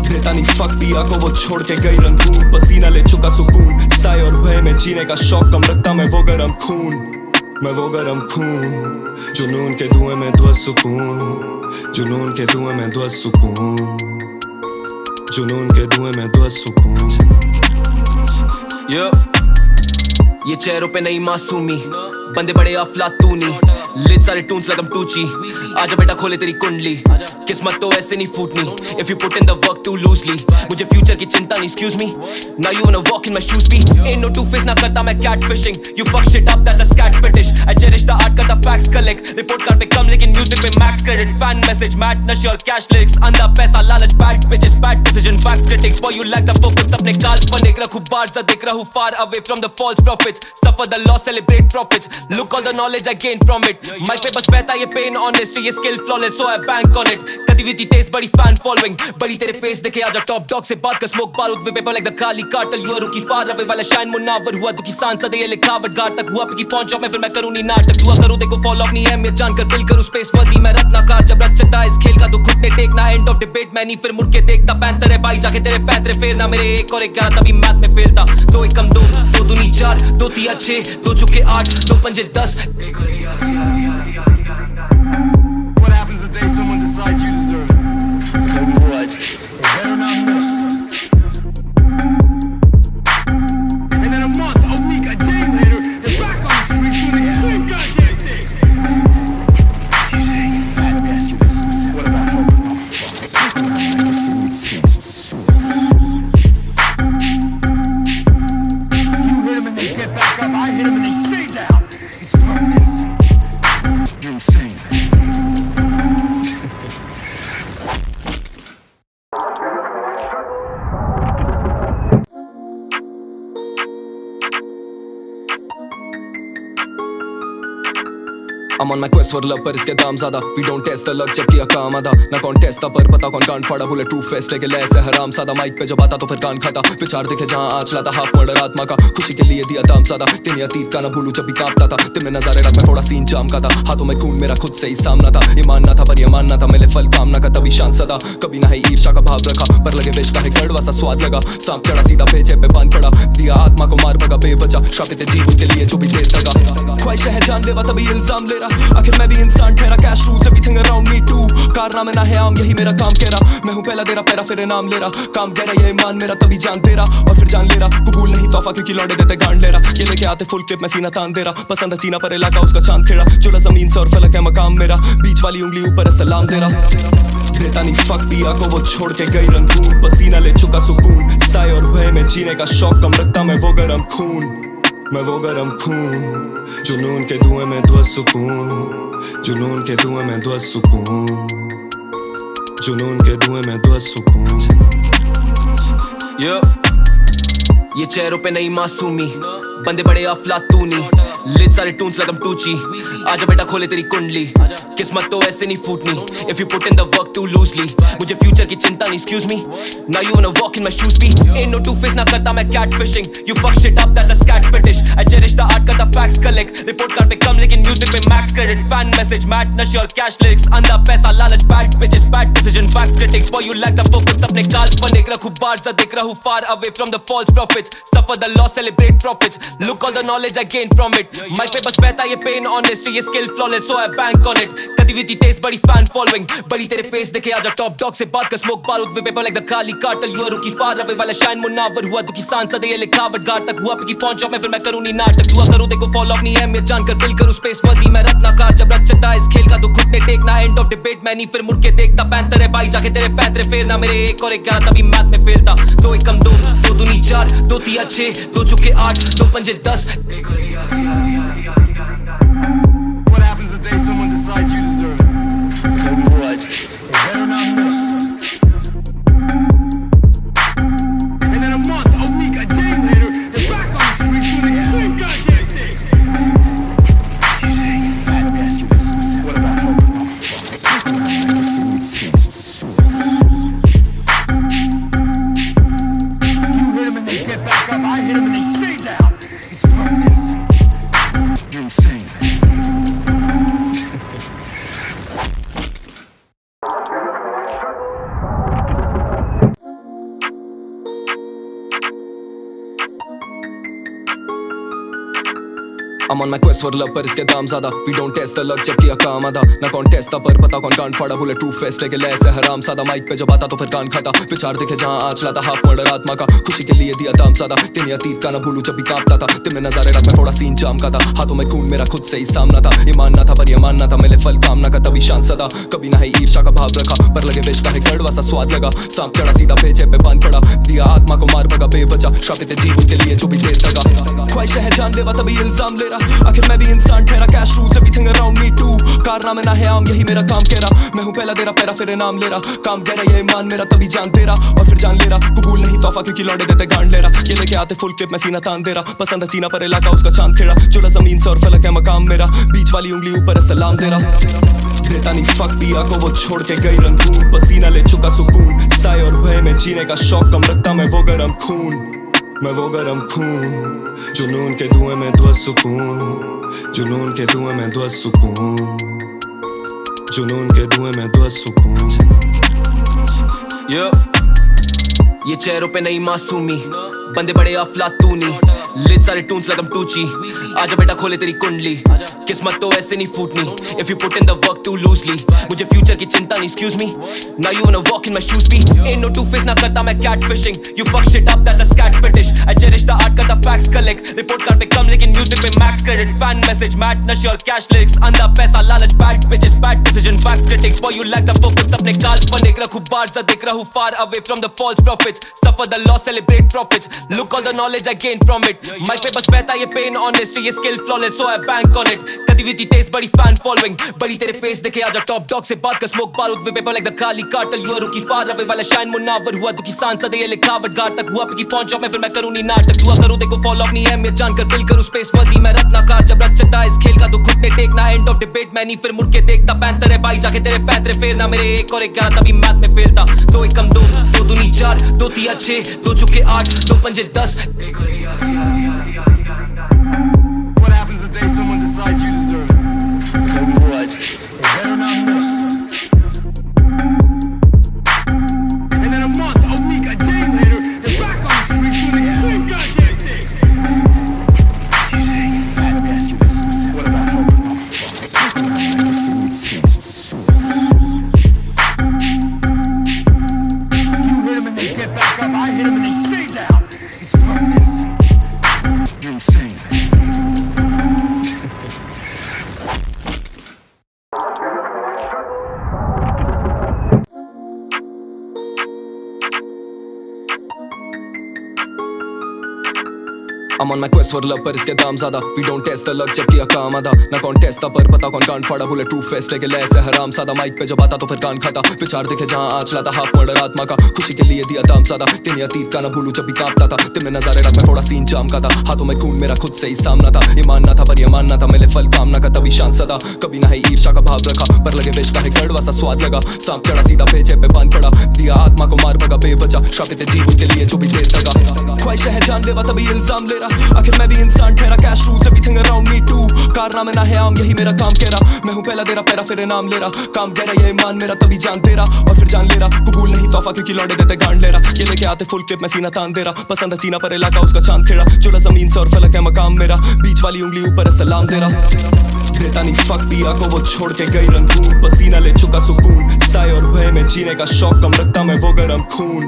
देता नहीं फक पिया को वो छोड़ के गई रंगून पसीना ले चुका सुकून साए और भय में जीने का शौक कम रखता मैं वो गरम खून जुनून के धुएं में ध्वस्त सुकून जुनून के धुएं में ध्वस्त सुकून जुनून के धुएं में ध्वस्त सुकून ये चेहरों पे नहीं मासूमी बंदे बड़े अफलातूनी लिट सारे टून्स लगम टूची आजा बेटा खोले तेरी कुंडली किस्मत तो ऐसे नहीं फूटनी if you put in the work too loosely मुझे फ्यूचर की चिंता नहीं excuse me now you wanna walk in my shoes भी ain't no two face ना करता मैं catfishing you fuck shit up that's a scat fetish I cherish the art करता facts collect report card पे कम लेकिन music पे max credit fan message mad नशे और cash lyrics अंधा पैसा लालच bad bitches bad decision fact critics boy you lack the focus अपने काल्पनिक रखूं बार ज़ा दिख रहूं far away from the false prophets suffer the loss celebrate profits look all the knowledge I gained from it mic पे बस बहता ये pain honest ये skill flawless so I bank on it कदी भी थी तेज बड़ी फैन फॉलोइंग बड़ी तेरे फेस देखे आजा टॉप डॉग से बात कर स्मोक बारूद way paper like the Kali cartel you are rookie far away वाला शाइन मुनावर हुआ दुखी सांसद ये लिखावट घाट तक हुआ पिकी पहुंच में फिर मैं करूं नहीं नाटक दुआ करूं देखो फॉलो अप नहीं है मैं जानकर बिल करूं स्पेस वर्दी मैं रत्नाकार जब रचता इस खेल का तो घुटने टेकना एंड ऑफ डिबेट मैं नहीं फिर मुड़ के देखता पैंतर है भाई जाके तेरे पैंतरे फेरना मेरे एक और 11 तभी मैथ में फेरता 2 एकम 2 2 दूनी 4 2 तिया 6 2 चुके 8 2 पंजे 10 What happens the day someone decides you deserve it? Tell me what, they better not miss. And then a month, a week, a day later, they're back on the streets doing the same goddamn thing. You say, let me ask you this. What about hope? Oh, fuck. Like the city stinks. It's so you hit them and they get back up. I hit them and they stay down. It's permanent. You're insane. I'm on my quest for love पर इसके दाम ज्यादा We don't test the luck जब किया काम आधा ना कौन टेस्ट था पर पता कौन कान फाड़ा बुलेट प्रूफ फेस्ट लेके ले ऐसे हराम सादा माइक पे जब आता तो फिर कान खाता विचार देखे जहाँ आज लाता हाफ मर्डर आत्मा का खुशी के लिए दिया दाम ज्यादा तेरे अतीत का ना भूलू जब भी कांपता था तेरे नजारे रात में थोड़ा सीन जाम का था हाथों में खून मेरा खुद से ही सामना था ये मानना था पर ये मानना था मेरे फल कामना का तभी शांत सदा कभी ना है ईर्षा का भाव रखा पर लगे विष का है कड़वा सा स्वाद लगा सांप चढ़ा सीधा पेचे पे बांध पड़ा दिया आत्मा को मार भगा बेवजह श्रापित जीवन के लिए जो भी देर लगा ख्वाहिश है जानलेवा तभी इल्जाम ले रहा आखिर मैं भी इंसान ठहरा cash rules everything around me too कारनामे ना है आम यही मेरा काम कह रहा मैं हूँ पहला तेरा पैरा फिर नाम ले रहा काम कह रहा ये ईमान मेरा तभी जान दे रहा और फिर जान ले रहा कबूल नहीं तोहफा क्योंकि लौंडे देते गांड ले रहा ये लेके आते फुल क्लिप मैं सीना तान दे रहा पसंद है सीना पर इलाका उसका चांद खेड़ा जुड़ा जमीन से और फलक है मकाम मेरा बीच वाली उंगली ऊपर सलाम दे रहा देता नहीं फक पिया को वो छोड़ के गई रंगून पसीना ले चुका सुकून साए और भय में जीने का शौक कम रखता मैं वो गरम खून जुनून के धुएं में ध्वस्त सुकून जुनून के धुएं में ध्वस्त सुकून जुनून के धुएं में ध्वस्त सुकून ये चेहरों पे नहीं मासूमी बंदे बड़े अफलातूनी लिट सारे टून्स लगम टूची आजा बेटा खोले तेरी कुंडली किस्मत तो ऐसे नहीं फूटनी if you put in the work too loosely मुझे फ्यूचर की चिंता नहीं excuse me now you wanna walk in my shoes भी ain't no two face ना करता मैं catfishing you fuck shit up that's a scat fetish I cherish the art करता facts collect report card पे कम लेकिन music पे max credit fan message mad नशे और cash lyrics अंधा पैसा लालच bad bitches bad decision fact critics boy you lack the focus अपने काल्पनिक रखूं बार ज़ा दिख रहूं far away from the false prophets suffer the loss celebrate profits look all the knowledge I gained from it mic पे बस बहता ये pain honest ये skill flawless so I bank on it कदी भी थी तेज बड़ी फैन फॉलोइंग बड़ी तेरे फेस देखे आजा टॉप डॉग से बात कर स्मोक बारूद way paper like the Kali cartel you are rookie far away वाला शाइन मुनावर हुआ दुखी सांसद ये लिखावट घाट तक हुआ पिकी पहुंच में फिर मैं करूं नहीं नाटक दुआ करूं देखो फॉलो अप नहीं है मैं जानकर बिल करूं स्पेस वर्दी मैं रत्नाकार जब रचता इस खेल का तो घुटने टेकना एंड ऑफ डिबेट मैं नहीं फिर मुड़ के देखता पैंतर है भाई जाके तेरे पैंतरे फेरना मेरे एक और 11 तभी मैथ में फेरता 2 एकम 2 2 दूनी 4 2 तिया 6 2 चुके 8 2 पंजे 10 What happens the day someone decides you deserve it? Tell me what, they better not miss. And then a month, a week, a day later, they're back on the streets doing the same goddamn thing. You say, let me ask you this. What about hope? Oh, fuck. Like the city stinks. It's so you hit them and they get back up. I hit them and they stay down. It's permanent. You're insane. I'm on my quest for love पर इसके दाम ज्यादा We don't test the luck जब किया काम आधा ना कौन टेस्ट था पर पता कौन कान फाड़ा बुलेट प्रूफ फेस्ट लेके ले ऐसे हराम सादा माइक पे जब आता तो फिर कान खाता विचार देखे जहाँ आज लाता हाफ मर्डर आत्मा का खुशी के लिए दिया दाम ज्यादा तेरे अतीत का ना भूलू जब भी कांपता था तेरे नजारे रात में थोड़ा सीन जाम का था हाथों में खून मेरा खुद से ही सामना था ये मानना था पर ये मानना था मेरे फल कामना का तभी शांत सदा कभी ना है ईर्षा का भाव रखा पर लगे विष का है कड़वा सा स्वाद लगा सांप चढ़ा सीधा पेचे पे बांध पड़ा दिया आत्मा को मार भगा बेवजह श्रापित जीवन के लिए जो भी देर लगा ख्वाहिश है जानलेवा तभी इल्जाम ले रहा तेरा, आखिर मैं भी इंसान ठहरा, cash rules everything around me too, कारनामे ना है आम यही मेरा काम कह रहा, मैं हूँ पहला तेरा पैरा फिर नाम ले रहा, काम कह रहा ये ईमान मेरा तभी जान तेरा, और फिर जान ले रहा, कबूल नहीं तोहफा क्योंकि लौंडे देते गांड ले रहा, ये लेके आते फुल क्लिप मैं सीना तान दे रहा, पसंद है सीना पर इलाका उसका चांद खेड़ा, जुड़ा जमीन से और फलक है मकाम मेरा, बीच वाली उंगली ऊपर सलाम तेरा, देता नहीं फक पिया को वो छोड़ के गई रंगून, पसीना ले चुका सुकून, साए और भय में जीने का शौक कम रखता मैं वो गरम खून, मैं वो गरम खून, जुनून के धुएं में ध्वस्त सुकून, जुनून के धुएं में ध्वस्त सुकून, जुनून के धुएं में ध्वस्त सुकून। ये चेहरों पे नहीं मासूमी, बंदे बड़े अफलातूनी, लिट सारे टून्स like I'm Tucci, आजा बेटा खोले तेरी कुंडली, किस्मत तो ऐसे नहीं फूटनी, if you put in the work too loosely, मुझे फ्यूचर की चिंता नहीं, excuse me, now you wanna walk in my shoes be, ain't no two-face ना करता मैं catfishing, you fuck shit up that's a scat fetish, I cherish the art करता facts collect, report card पे कम लेकिन music पे max credit, fan message mad नशे और cash lyrics, अंधा पैसा लालच bad bitches, bad decision fact critics, boy you lack the focus अपने काल्पनिक, रखूं बार ज़ा दिख रहूं far away from the false prophets, suffer the loss celebrate profits, look all the knowledge I gained from it, mic पे बस बहता ये pain honest, ये skill flawless so I bank on it, गतिविधि तेज बड़ी fan following, बड़ी तेरे face देखे आजा top dog से बात कर smoke बारूद वे paper like the Kali cartel, you are rookie far away वाला shine मुनावर हुआ दुखी सांसद ये लिखावट घाट तक हुआ पिकी पहुंच में फिर मैं करूँ नहीं नाटक, दुआ करूँ देखो fall off नहीं है मैं जानकर बिल करूँ space वर्दी मैं रत्नाकार, जब रचता इस खेल का तो घुटने टेकना end of debate मैं नहीं फिर मुड़ के देखता पैंतर है भाई जाके तेरे पैंतरे फेरना, मेरे एक और 11 तभी मैथ में फेरता, दो एक कम दो दूनी 4, दो तिया 6, दो चुके 8, दो पंजे 10। What happens the day someone decides you deserve it? So what? They better not miss. And then a month, a week, a day later, they're back on the streets doing the same goddamn thing. You say, let me ask you this. What about hope? Oh, fuck. I can see what stinks. You hit them and they get back up. I hit them and they stay down. It's permanent. You're insane. I'm on my quest for love पर इसके दाम ज़्यादा, we don't test the luck जब किया काम आधा, ना कौन टेस्ट था पर पता कौन कान फाड़ा, बुलेट प्रूफ फेस्ट लेके ले ऐसे हराम सादा, माइक पे जब आता तो फिर कान खाता, विचार देखे जहाँ आज लाता हाफ मर्डर आत्मा का, खुशी के लिए दिया दाम ज़्यादा, तेरे अतीत का ना भूलूं जब भी कांपता था, तेरे नज़ारे रात में थोड़ा सीन जाम का था, हाथों में खून मेरा खुद से ही सामना था, ये मानना था पर ये मानना था, मिले फल कामना का तभी शांत सदा, कभी ना ही ईर्षा का भाव रखा, पर लगे विष का है कड़वा सा स्वाद लगा, सांप चढ़ा सीधा पेचे पे बांध पड़ा, दिया आत्मा को मार भगा बेवजह, श्रापित जीवन के लिए जो भी देर लगा, ख्वाहिशें हैं जानलेवा तभी इल्जाम ले रहा, आखिर मैं भी इंसान ठहरा, cash rules everything around me too, कारनामे ना है आम यही मेरा काम कह रहा, मैं हूँ पहला तेरा पैरा फिर नाम ले रहा, काम कह रहा ये ईमान मेरा तभी जान तेरा, और फिर जान ले रहा, कबूल नहीं तोहफा क्योंकि लौंडे देते गांड ले रहा, ये लेके आते फुल क्लिप मैं सीना तान दे रहा, पसंद है सीना पर इलाका उसका चांद खेड़ा, जुड़ा जमीन से और फलक है मकाम मेरा, बीच वाली उंगली ऊपर सलाम दे रहा, देता नहीं फक पिया को वो छोड़ के गई रंगून, पसीना ले चुका सुकून, साए और भय में जीने का शौक कम रखता मैं वो गरम खून,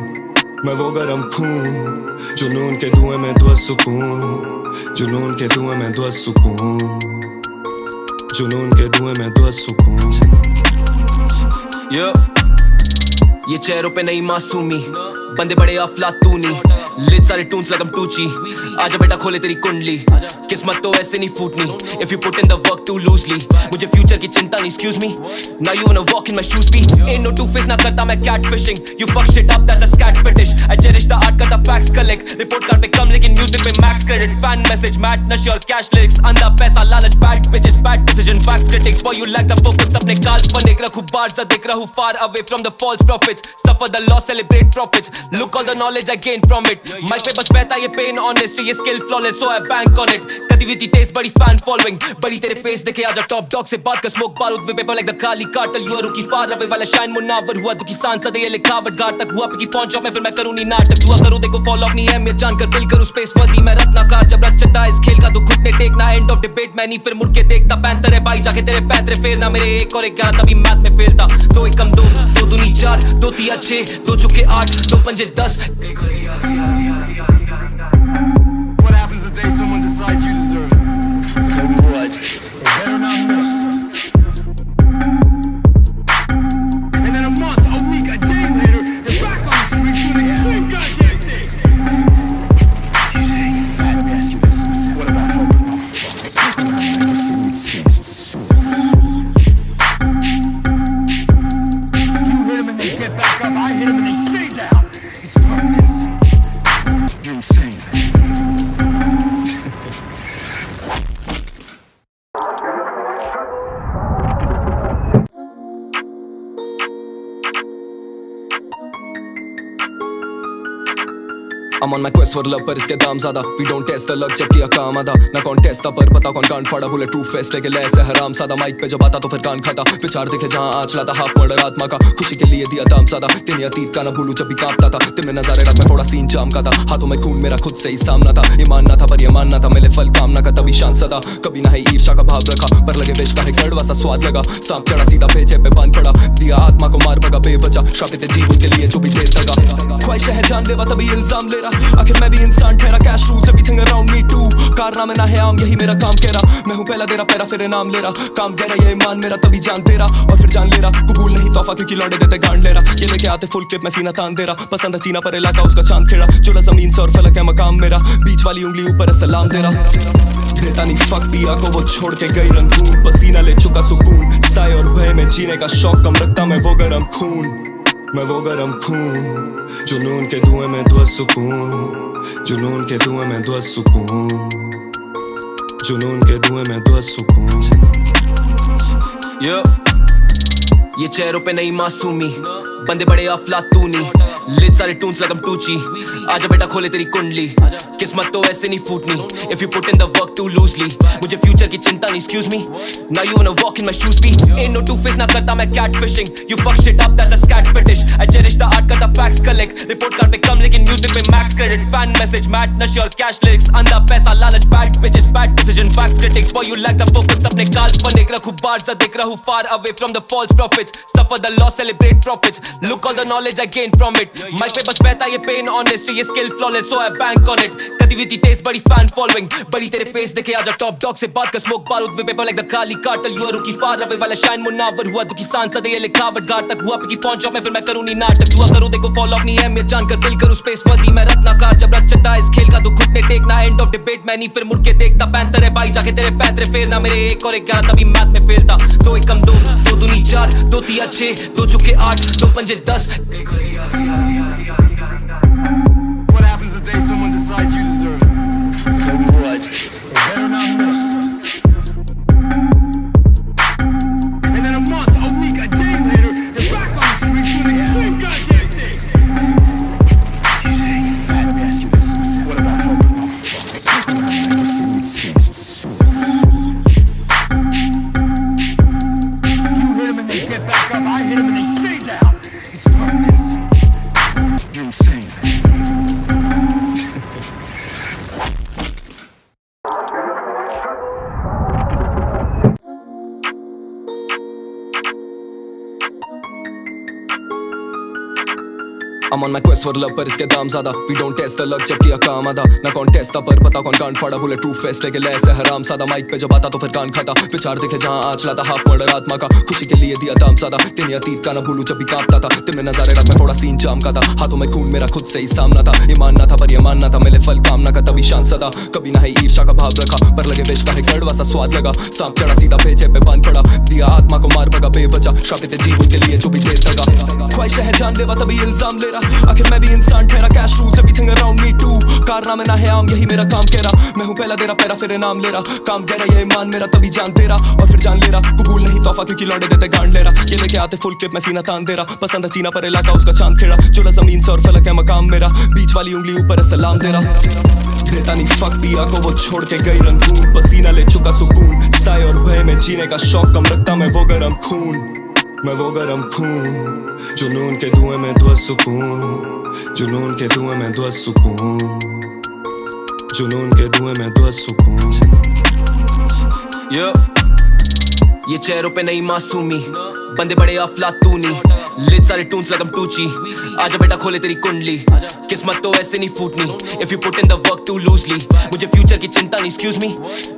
मैं वो गरम खून, जुनून के धुएं में ध्वस्त सुकून, जुनून के धुएं में ध्वस्त सुकून, जुनून के धुएं में ध्वस्त सुकून। ये चेहरों पे नहीं मासूमी, बंदे बड़े अफलातूनी, लिट सारे टून्स like I'm Tucci, आजा बेटा खोले तेरी कुंडली, किस्मत तो ऐसे नहीं फूटनी, if you put in the work too loosely, मुझे फ्यूचर की चिंता नहीं, excuse me, now you wanna walk in my shoes be, ain't no two-face ना करता मैं catfishing, you fuck shit up that's a scat fetish, I cherish the art करता facts collect, report card पे कम लेकिन music पे max credit, fan message mad नशे और cash lyrics, अंधा पैसा लालच bad bitches, bad decision fact critics, boy you lack the focus अपने काल्पनिक, रखूं बार ज़ा दिख रहूं far away from the false prophets, suffer the loss celebrate profits, look all the knowledge I gained from it, mic पे बस बहता ये pain honest, ये skill flawless so I bank on it, गतिविधि तेज बड़ी fan following, बड़ी तेरे face देखे आजा top dog से बात कर smoke बारूद वे paper like the Kali cartel, you are rookie far away वाला shine मुनावर हुआ दुखी सांसद ये लिखावट घाट तक हुआ पिकी पहुंच में फिर मैं करूँ नहीं नाटक, दुआ करूँ देखो fall off नहीं है मैं जानकर बिल करूँ space वर्दी मैं रत्नाकार, जब रचता इस खेल का तो घुटने टेकना end of debate मैं नहीं फिर मुड़ के देखता पैंतर है भाई जाके तेरे पैंतरे फेरना, मेरे एक और 11 तभी मैथ में फेरता, दो एक कम दो दूनी 4, दो तिया 6, दो चुके 8, दो पंजे 10। What happens the day someone decides you deserve it? So what? They better not miss. And then a month, a week, a day later, they're back on the streets doing the same goddamn thing. You say, let me ask you this. What about hope? Oh, fuck. I'm on my quest for love पर इसके दाम ज़्यादा We don't test the luck जब किया काम आधा ना कॉन्टेस्ट था पर पता कौन कान फाड़ा बुलेट प्रूफ फेस्ट लेके ले ऐसे हराम सादा माइक पे जब आता तो फिर कान खाता विचार देखे जहाँ आज लाता हाफ मर्डर आत्मा का खुशी के लिए दिया दाम ज़्यादा तेरे अतीत का ना भूलूं जब भी कांपता था तेरे नज़ारे रात में थोड़ा सीन जाम का था हाथों में खून मेरा खुद से ही सामना था ये मानना था पर ये मानना था मेरे फल कामना का तभी शांत सदा कभी ना है ईर्षा का भाव रखा पर लगे विष का है कड़वा सा स्वाद लगा सांप चढ़ा सीधा भेजे पे बांध पड़ा दिया आत्मा को मार भगा बेवजह श्रापित जीवन के लिए जो भी देर लगा ख्वाहिशें हैं जानलेवा तभी इल्जाम ले रहा आखिर मैं भी इंसान ठहरा cash rules everything around me too कारनामे ना है आम यही मेरा काम कह रहा मैं हूँ पहला तेरा पैरा फिर नाम ले रहा काम कह रहा ये ईमान मेरा तभी जान तेरा और फिर जान ले रहा कबूल नहीं तोहफा क्योंकि लौंडे देते गांड ले रहा ये लेके आते फुल क्लिप मैं सीना तान दे रहा पसंद है सीना पर इलाका उसका चांद खेड़ा जुड़ा जमीन से और फलक है मकाम मेरा बीच वाली उंगली ऊपर सलाम दे रहा देता नहीं फक पिया को वो छोड़ के गई रंगून पसीना ले चुका सुकून साए और भय में जीने का शौक कम रखता मैं वो गरम खून जुनून के धुएं में ध्वस्त सुकून जुनून के धुएं में ध्वस्त सुकून जुनून के धुएं में ध्वस्त सुकून ये चेहरों पे नहीं मासूमी बंदे बड़े अफलातूनी लिट सारे टून्स लगम टूची आजा बेटा खोले तेरी कुंडली किस्मत तो ऐसे नहीं फूटनी if you put in the work too loosely मुझे फ्यूचर की चिंता नहीं excuse me now you wanna walk in my shoes भी ain't no two face ना करता मैं catfishing you fuck shit up that's a scat fetish I cherish the art करता facts collect report card पे कम लेकिन music पे max credit fan message mad नशे और cash lyrics अंधा पैसा लालच bad bitches bad decision fact critics boy you lack the focus अपने काल्पनिक रखूं बार ज़ा देख रहूं far away from the false prophets suffer the loss celebrate profits look all the knowledge I gained from it mic पे बस बहता ये pain honest ये skill flawless so I bank on it गतिविधि तेज बड़ी fan following बड़ी तेरे face देखे आजा top dog से बात कर smoke बारूद वे paper like the Kali cartel you are rookie far away वाला shine मुनावर हुआ दुखी सांसद ये लिखावट घाट तक हुआ पिकी पहुंच में फिर मैं करूं नहीं नाटक दुआ करूं देखो फॉलो अप नहीं है मैं जानकर बिल करूं स्पेस वर्दी मैं रत्नाकार जब रचता इस खेल का तू घुटने टेकना एंड ऑफ डिबेट मैं नहीं फिर मुड़ के देखता पैंतर है भाई जाके तेरे पैंतरे फेरना मेरे एक और 11 तभी मैथ में फेरता 2 1 कम 2 2 दूनी 4 2 3 6 2 चुके 8 2 पंजे 10 What happens the day someone decides you deserve it? Tell me what, they better not miss. And then a month, a week, a day later, they're back on the streets doing the same goddamn thing. You say, let me ask you this. What about hope? Oh, fuck. I've never seen these things so. You hit them and they get back up. I hit them and they stay down. It's permanent. You're insane. I'm on my quest for love पर इसके दाम ज़्यादा We don't test the luck जब किया काम आधा ना कॉन्टेस्ट था पर पता कौन कान फाड़ा बुलेट प्रूफ फेस्ट लेके ले ऐसे हराम सादा माइक पे जब आता तो फिर कान खाता विचार देखे जहाँ आज लाता हाफ मर्डर आत्मा का खुशी के लिए दिया दाम ज़्यादा तेरे अतीत का ना भूलूं जब भी कांपता था तेरे नज़ारे रात में थोड़ा सीन जाम का था हाथों में खून मेरा खुद से ही सामना था ये मानना था पर ये मानना था मेरे फल कामना का तभी शांत सदा कभी ना है ईर्षा का भाव रखा पर लगे विष का है कड़वा सा स्वाद लगा सांप चढ़ा सीधा भेजे पे बांध पड़ा दिया आत्मा को मार भगा बेवजह श्रापित जीवन के लिए जो भी देर लगा ख्वाहिशें हैं जानलेवा तभी इल्जाम ले रहा आखिर मैं भी इंसान ठहरा cash rules everything around me too कारनामे ना है आम यही मेरा काम कह रहा मैं हूँ पहला तेरा पैरा फिर नाम ले रहा काम कह रहा ये ईमान मेरा तभी जान तेरा और फिर जान ले रहा कबूल नहीं तोहफा क्योंकि लौंडे देते गांड ले रहा ये लेके आते फुल क्लिप मैं सीना तान दे रहा पसंद है सीना पर इलाका उसका चांद खेड़ा जुड़ा जमीन से और फलक है मकाम मेरा बीच वाली उंगली ऊपर सलाम दे रहा देता नहीं फक पिया को वो छोड़ के गई रंगून पसीना ले चुका सुकून साए और भय में जीने का शौक कम रखता मैं वो गरम खून जुनून के धुएं में ध्वस्त सुकून जुनून के धुएं में ध्वस्त सुकून जुनून के धुएं में ध्वस्त सुकून ये चेहरों पे नहीं मासूमी बंदे बड़े अफलातूनी लिट सारे टून्स लगम टूची आजा बेटा खोले तेरी कुंडली किस्मत तो ऐसे नहीं फूटनी if you put in the work too loosely मुझे फ्यूचर की चिंता नहीं excuse me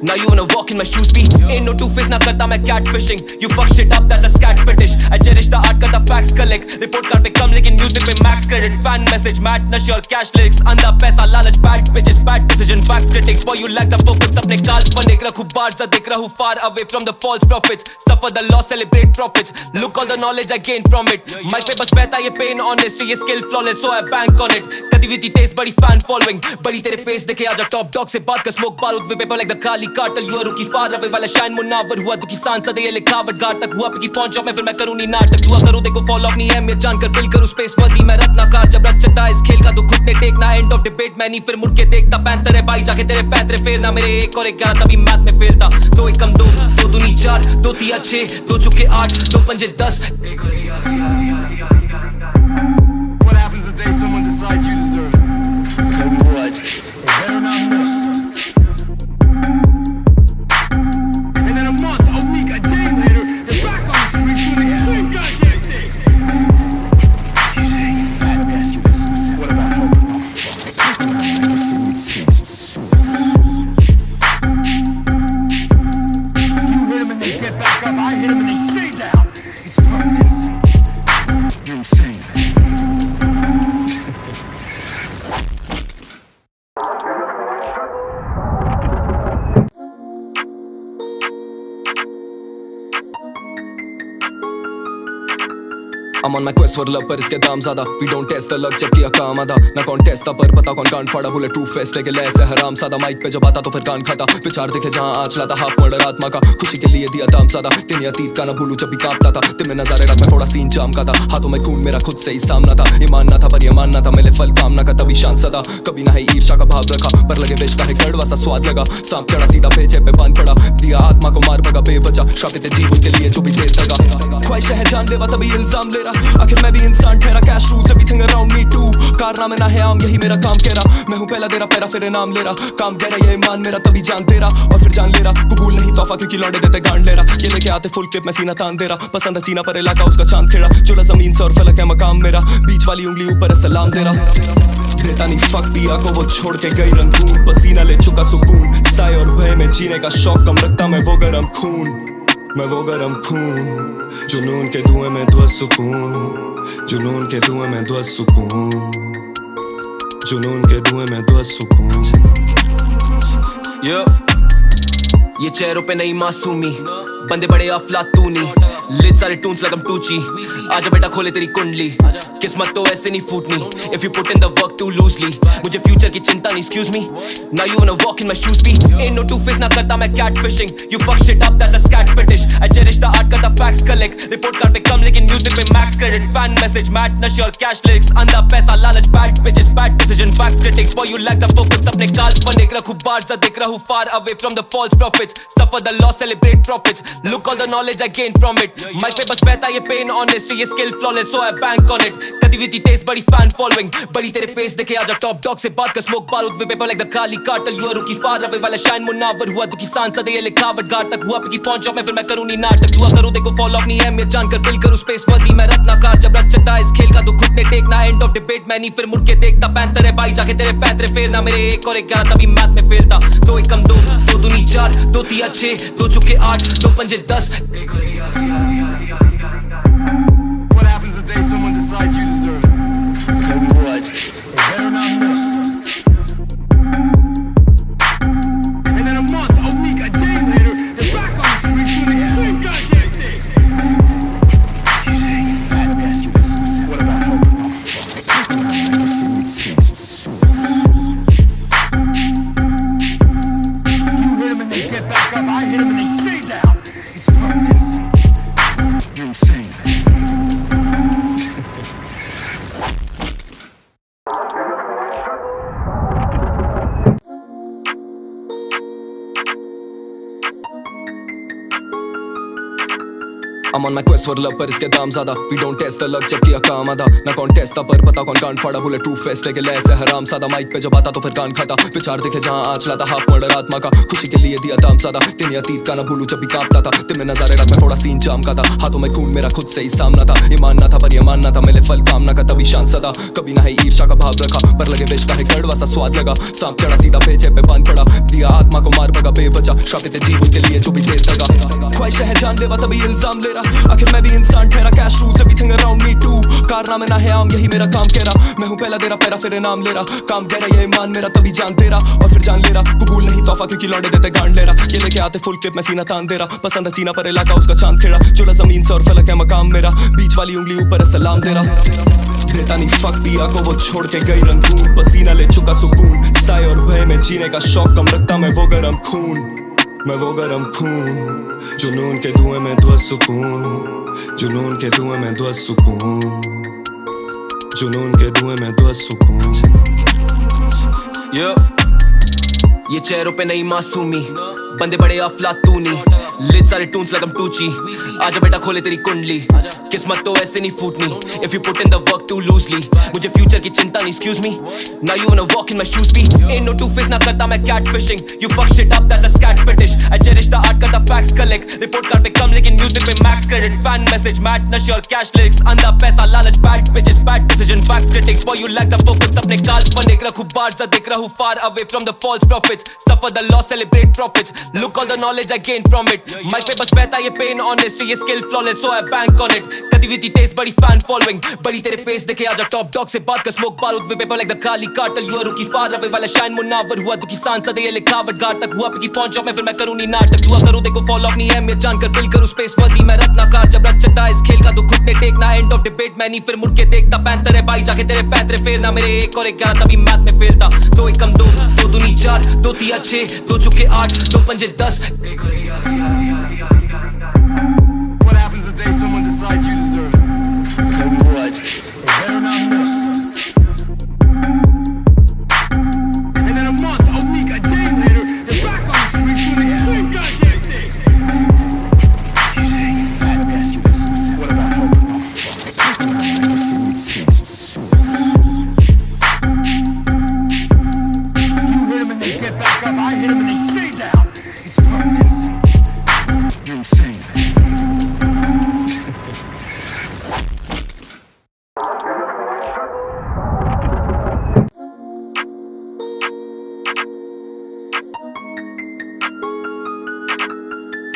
now you wanna walk in my shoes भी ain't no two face ना करता मैं catfishing you fuck shit up that's a scat fetish I cherish the art करता facts collect report card पे कम लेकिन music पे max credit fan message mad नशे और cash lyrics अंधा पैसा लालच bad bitches bad decision fact critics boy you lack the focus अपने काल्पनिक रखूं बार ज़ा देख रहूं far away from the false prophets suffer the loss celebrate profits look all the knowledge I gained from it mic पे बस बहता ये pain honest ये skill flawless so I bank on it गतिविधि तेज बड़ी fan following बड़ी तेरे face देखे आजा top dog से बात कर smoke बारूद वे paper like the Kali cartel you are rookie far away वाला shine मुनावर हुआ दुखी सांसद ये लिखावट घाट तक हुआ पिकी पहुंच में फिर मैं करूं नहीं नाटक दुआ करूं देखो फॉलो अप नहीं है मैं जानकर बिल करूं स्पेस वर्दी मैं रत्नाकार जब रचता इस खेल का तू घुटने टेकना एंड ऑफ डिबेट मैं नहीं फिर मुड़ के देखता पैंतर है भाई जाके तेरे पैतरे फेरना मेरे 1 और 11 तभी मैथ में फेलता 2 एकम 2 2 दूनी 4 2 तिया 6 2 चुके 8 2 पंजे 10 What happens the day someone decides you deserve it? Tell me what, they better not miss. And then a month, a week, a day later, they're back on the streets doing the same goddamn thing. You say, let me ask you this. What about hope? Oh, fuck. The city stinks. It's so you hit them and they get back up. I hit them and they stay down. It's permanent. You're insane. I'm on my quest for love पर इसके दाम ज्यादा We don't test the luck जब किया काम आधा ना कौन टेस्ट था पर पता कौन कान फाड़ा बुलेट प्रूफ फेस्ट लेके ले ऐसे हराम सादा माइक पे जब आता तो फिर कान खाता विचार देखे जहाँ आज लाता हाफ मर्डर आत्मा का खुशी के लिए दिया दाम ज्यादा तेरे अतीत का ना भूलू जब भी कांपता था तेरे नजारे रात में थोड़ा सीन जाम का था हाथों में खून मेरा खुद से ही सामना था ये मानना था पर ये मानना था मेरे फल कामना का तभी शांत सदा कभी ना है ईर्षा का भाव रखा पर लगे विष का है कड़वा सा स्वाद लगा सांप चढ़ा सीधा भेजे पे बांध पड़ा दिया आत्मा को मार भगा बेवजह श्रापित जीवन के लिए जो भी देर लगा ख्वाहिश है जानलेवा तभी इल्जाम ले रहा आखिर मैं भी इंसान ठहरा cash rules everything around me too कारनामे ना है आम यही मेरा काम कह रहा मैं हूँ पहला तेरा पैरा फिर नाम ले रहा काम कह रहा ये ईमान मेरा तभी जान दे रहा और फिर जान ले रहा कबूल नहीं तोहफा क्योंकि लौंडे देते गांड ले रहा ये लेके आते फुल क्लिप मैं सीना तान दे रहा पसंद है सीना पर इलाका उसका चांद खेड़ा चुला जमीन से और फलक है मकाम मेरा बीच वाली उंगली ऊपर सलाम दे रहा देता नहीं फक पिया को वो छोड़ के गई रंगून पसीना ले चुका सुकून साए और भय में जीने का शौक कम रखता मैं वो गरम खून जुनून के धुएं में ध्वस्त सुकून जुनून के धुएं में ध्वस्त सुकून जुनून के धुएं में ध्वस्त सुकून ये चेहरों पे नहीं मासूमी बंदे बड़े अफलातूनी लिट सारे टून्स लगम टूची आजा बेटा खोले तेरी कुंडली किस्मत तो ऐसे नहीं फूटनी if you put in the work too loosely मुझे फ्यूचर की चिंता नहीं excuse me now you wanna walk in my shoes भी ain't no two face ना करता मैं catfishing you fuck shit up that's a scat fetish I cherish the art करता facts collect report card पे कम लेकिन music पे max credit fan message mad नशे और cash lyrics अंधा पैसा लालच bad bitches bad decision fact critics boy you lack the focus अपने काल्पनिक रखूं बार ज़ा दिख रहूं far away from the false prophets suffer the loss celebrate profits look all the knowledge I gained from it mic पे बस बहता ये pain honest ये skill flawless so I bank on it गतिविधि तेज बड़ी fan following बड़ी तेरे face देखे आजा top dog से बात कर smoke बारूद वे paper like the Kali cartel you are rookie far away वाला shine मुनावर हुआ दुखी सांसद ये लिखावट घाट तक हुआ पिकी पहुंच में फिर मैं करूं नहीं नाटक दुआ करूं देखो फॉलो अप नहीं है मैं जानकर बिल करूं स्पेस वर्दी मैं रत्नाकार जब रचता इस खेल का तू घुटने टेकना एंड ऑफ डिबेट मैं नहीं फिर मुड़ के देखता पैंतर है भाई जाके तेरे पैतरे फेरना मेरे 1 और 11 तभी मैथ में फेलता 2 एकम 2 2 दूनी 4 2 तिया 6 2 चुके 8 2 पंजे 10 What happens the day someone decides you deserve it? Tell me what, they better not miss. And then a month, a week, a day later, they're back on the streets doing the same goddamn thing. You say, let me ask you this. What about hope? Oh, fuck. The city stinks. It's so you hit them and they get back up. I hit them and they stay down. It's permanent. You're insane. I'm on my quest for love पर इसके दाम ज्यादा We don't test the luck जब किया काम आधा ना कौन टेस्ट था पर पता कौन कान फाड़ा बुलेट प्रूफ फेस्ट लेके ले ऐसे हराम सादा माइक पे जब आता तो फिर कान खाता विचार देखे जहाँ आज लाता हाफ मर्डर आत्मा का खुशी के लिए दिया दाम ज्यादा तेरे अतीत का ना भूलू जब भी कांपता था तेरे नजारे रात में थोड़ा सीन जाम का था हाथों में खून मेरा खुद से ही सामना था ये मानना था पर ये मानना था मेरे फल कामना का तभी शांत सदा कभी ना है ईर्षा का भाव रखा पर लगे विष का है कड़वा सा स्वाद लगा सांप चढ़ा सीधा भेजे पे बांध पड़ा दिया आत्मा को मार भगा बेवजह श्रापित जीवन के लिए जो भी देर लगा ख्वाहिश है जानलेवा तभी इल्जाम ले रहा आखिर मैं भी इंसान ठहरा cash rules everything around me too कारनामे ना है आम यही मेरा काम कह रहा मैं हूँ पहला तेरा पैरा फिर नाम ले रहा काम कह रहा ये ईमान मेरा तभी जान दे रहा और फिर जान ले रहा कबूल नहीं तोहफा क्योंकि लौंडे देते गांड ले रहा ये लेके आते फुल क्लिप मैं सीना तान दे रहा पसंद है सीना पर इलाका उसका चांद खेड़ा चुला जमीन से और फलक है मकाम मेरा बीच वाली उंगली ऊपर सलाम दे रहा देता नहीं फक पिया को वो छोड़ के गई रंगून पसीना ले चुका सुकून साए और भय में जीने का शौक कम रखता मैं वो गरम खून जुनून के धुएं में ध्वस्त सुकून जुनून के धुएं में ध्वस्त सुकून जुनून के धुएं में ध्वस्त सुकून ये चेहरों पे नहीं मासूमी, बंदे बड़े अफलातूनी, लिट सारे टून्स like I'm Tucci। आजा बेटा खोले तेरी कुंडली, किस्मत तो ऐसे नहीं फूटनी, if you put in the work too loosely। मुझे फ्यूचर की चिंता नहीं, excuse me, now you wanna walk in my shoes भी। Ain't no two-face ना करता मैं catfishing, you fuck shit up that's a scat fetish। I cherish the art करता facts collect, report card पे कम लेकिन music पे max credit। Fan message mad नशे और cash lyrics, अंधा पैसा लालच bad bitches bad decision fact critics। Boy you lack the focus अपने काल्पनिक, रखूं बार ज़ा दिख रहूं far away from the false prophets। Suffer the loss celebrate profits, look all the knowledge I gained from it। Mic पे बस बहता ये pain honest, ये skill flawless so I bank on it। गतिविधि तेज बड़ी fan following, बड़ी तेरे face देखे आजा top dog से बात कर smoke बारूद वे paper like the Kali cartel। You are rookie far away वाला shine मुनावर हुआ दुखी सांसद ये लिखावट घाट तक हुआ पिकी पहुंच में फिर मैं करूँ नहीं नाटक। दुआ करूँ देखो fall off नहीं है मैं जानकर बिल करूँ space वर्दी मैं रत्नाकार। जब रचता इस खेल का तो घुटने टेकना end of debate मैं नहीं फिर मुड़ के देखता पैंतर है भाई जाके तेरे पैंतरे फेरना। मेरे एक और 11 तभी मैथ में फेलता, दो एक कम दो दूनी 4 दो तिया 6 दो चुके 8 दो पंजे 10। What happens the day someone decides you deserve it? Tell me what, they better not miss. And then a month, a week, a day later, they're back on the streets doing the same goddamn thing. You say, let me ask you this. What about hope? Oh, fuck. Let's see what stinks. You hit them and they get back up. I hit them and they stay down. It's permanent. You're insane.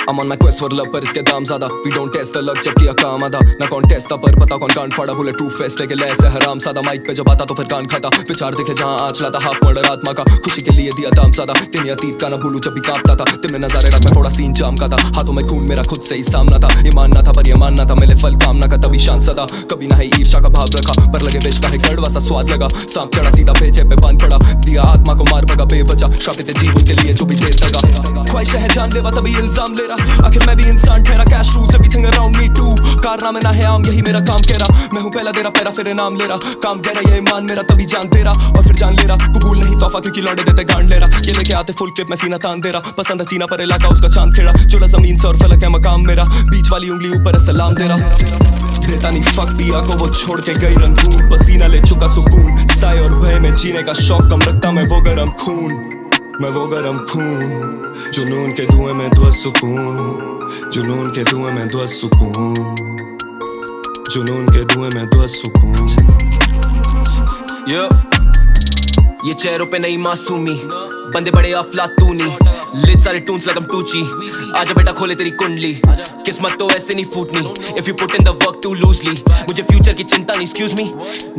I'm on my quest for love पर इसके दाम ज़्यादा, we don't test the luck जब किया काम आधा। ना कॉन्टेस्ट था पर पता कौन कान फाड़ा, बुलेट प्रूफ फेस्ट लेके ले ऐसे हराम सादा। माइक पे जब आता तो फिर कान खाता, विचार देखे जहाँ आज लाता हाफ मर्डर आत्मा का, खुशी के लिए दिया दाम ज़्यादा। दिन अतीत का ना भूलूं जब भी कांपता था, दिन में नजारे रात में थोड़ा सीन जाम का था। हाथों में खून मेरा खुद से ही सामना था, ये मानना था पर ये मानना था मिले फल कामना का तभी शांत सदा। कभी ना ही ईर्षा का भाव रखा पर लगे विष का है कड़वा सा स्वाद लगा। सांप चढ़ा सीधा पेचे पे बांध पड़ा, दिया आत्मा को मार भगा बेवजह। श्रापित जीवन के लिए जो भी देर लगा, ख्वाहिशें हैं जानलेवा तभी इल्जाम ले रहा। आखिर मैं भी इंसान ठहरा, cash rules everything around me too. कारनामे ना है आम यही मेरा काम कह रहा, मैं हूँ पहला तेरा पैरा फिर इनाम ले रहा। काम कह रहा ये ईमान मेरा तभी जान तेरा, और फिर जान ले रहा। कबूल नहीं तोहफा क्योंकि लौंडे देते गांड ले रहा। ये लेके आते फुल क्लिप मैं सीना तान दे रहा, पसंद है सीना पर इलाका उसका चांद खेड़ा। जुड़ा जमीन से और फलक है मकाम मेरा, बीच वाली उंगली ऊपर सलाम दे रहा। देता नहीं फक पिया को वो छोड़ के गई रंगून, पसीना ले चुका सुकून। साए और भय में जीने का शौक कम रखता मैं वो गरम खून, मैं वो गरम खून। जुनून के धुएं में धुआ सुकून, जुनून के धुएं में धुआ सुकून, जुनून के धुएं में धुआ सुकून। ये चेहरों पे नहीं मासूमी, बंदे बड़े अफलातूनी, लिट सारे टून्स like I'm Tucci। आजा बेटा खोले तेरी कुंडली, किस्मत तो ऐसे नहीं फूटनी, if you put in the work too loosely। मुझे फ्यूचर की चिंता नहीं, excuse me,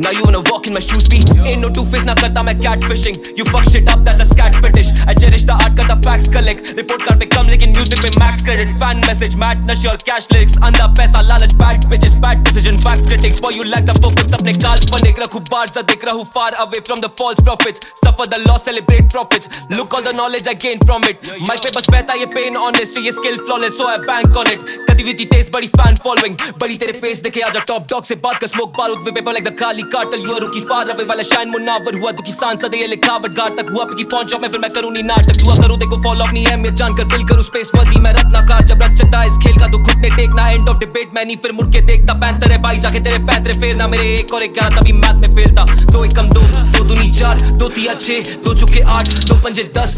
now you wanna walk in my shoes भी। Ain't no two-face ना करता मैं catfishing, you fuck shit up that's a scat fetish। I cherish the art करता facts collect, report card पे कम लेकिन music पे max credit। Fan message mad नशे और cash lyrics, अंधा पैसा लालच bad bitches bad decision fact critics। Boy you lack the focus अपने काल्पनिक, रखूं बार ज़ा दिख रहूं far away from the false prophets। Suffer the loss celebrate profits, look all the knowledge I gained from it। Mic पे बस बहता ये pain honest, ये skill flawless so I bank on it। गतिविधि तेज बड़ी fan following, बड़ी तेरे face देखे आजा top dog से बात कर smoke बारूद वे paper like the Kali cartel। You are rookie far away वाला shine मुनावर हुआ दुखी सांसद ये लिखावट घाट तक हुआ पिकी पहुंच में फिर मैं करूँ नहीं नाटक। दुआ करूँ देखो fall off नहीं है मैं जानकर बिल करूँ space वर्दी मैं रत्नाकार। जब रचता इस खेल का तो घुटने टेकना end of debate मैं नहीं फिर मुड़ के देखता पैंतर है भाई जाके तेरे पैंतरे फेरना। मेरे एक और 11 तभी मैथ में फेलता, दो एक कम दो दूनी 4 दो तिया 6 दो चुके 8 दो पंजे 10।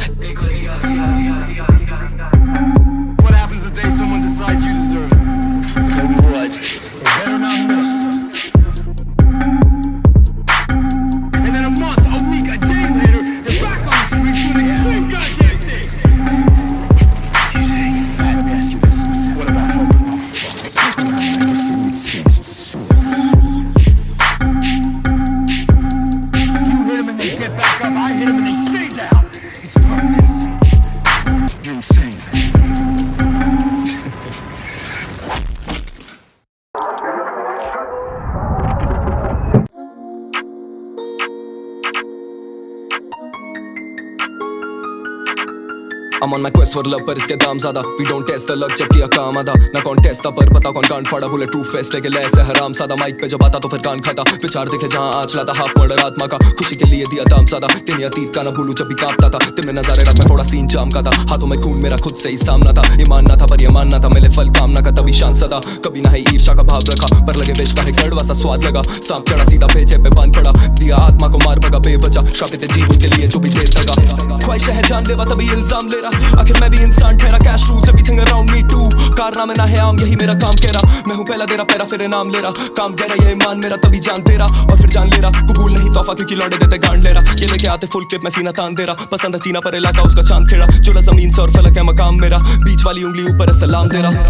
What happens the day someone decides you deserve it? Tell me what, they better not miss. And then a month, a week, a day later, they're back on the streets doing the same goddamn thing. You say, let me ask you this. What about hope? Oh, fuck. Let's see what stinks. You hit them and they get back up. I hit them and they stay down. It's permanent. You're insane. I'm on my quest for love पर इसके दाम ज़्यादा We don't test the luck जब किया काम आधा ना contest था पर पता कौन कान फाड़ा bullet proof vest लेके ले ऐसे हराम सादा माइक पे जब आता तो फिर कान खाता विचार देखे जहाँ आज लाता half murder आत्मा का खुशी के लिए दिया दाम ज़्यादा तेरे अतीत का ना भूलूं जब भी कांपता था तेरे नज़ारे रात में थोड़ा सीन जाम का था हाथों में खून मेरा खुद से ही सामना था ये मानना था पर ये मानना था मिले फल कामना का तभी शांत सदा कभी ना ही ईर्षा का भाव रखा पर लगे विष का है कड़वा सा स्वाद लगा सांप चढ़ा सीधा पेचे पे बांध पड़ा दिया आत्मा को मार भगा बेवजह श्रापित जीवन के लिए जो भी देर लगा ख्वाहिशें हैं जानलेवा तभी इल्जाम ले रहा आखिर मैं भी इंसान ठहरा cash rules everything around me too कारनामे ना है आम यही मेरा काम कह रहा मैं हूँ पहला तेरा पैरा फिर नाम ले रहा काम कह रहा ये ईमान मेरा तभी जान दे रहा और फिर जान ले रहा कबूल नहीं तोहफा क्योंकि लौंडे देते गांड ले रहा ये लेके आते फुल क्लिप मैं सीना तान दे रहा पसंद है सीना पर इलाका उसका चांद खेड़ा चुला जमीन से और फलक है मकाम मेरा बीच वाली उंगली ऊपर सलाम दे रहा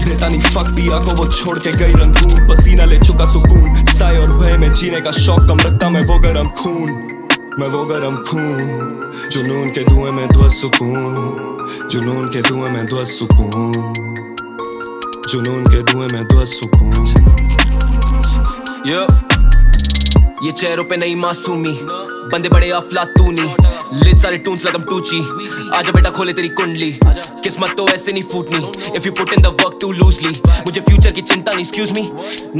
देता नहीं फक पिया को वो छोड़ के गई रंगून पसीना ले चुका सुकून साए और भय में जीने का शौक कम रखता मैं वो गरम खून जुनून के धुएं में ध्वस्त सुकून जुनून के धुएं में ध्वस्त सुकून जुनून के धुएं में ध्वस्त सुकून ये चेहरों पे नहीं मासूमी बंदे बड़े अफलातूनी लिट सारे टून्स लगम टूची आजा बेटा खोले तेरी कुंडली किस्मत तो ऐसे नहीं फूटनी if you put in the work too loosely मुझे फ्यूचर की चिंता नहीं excuse me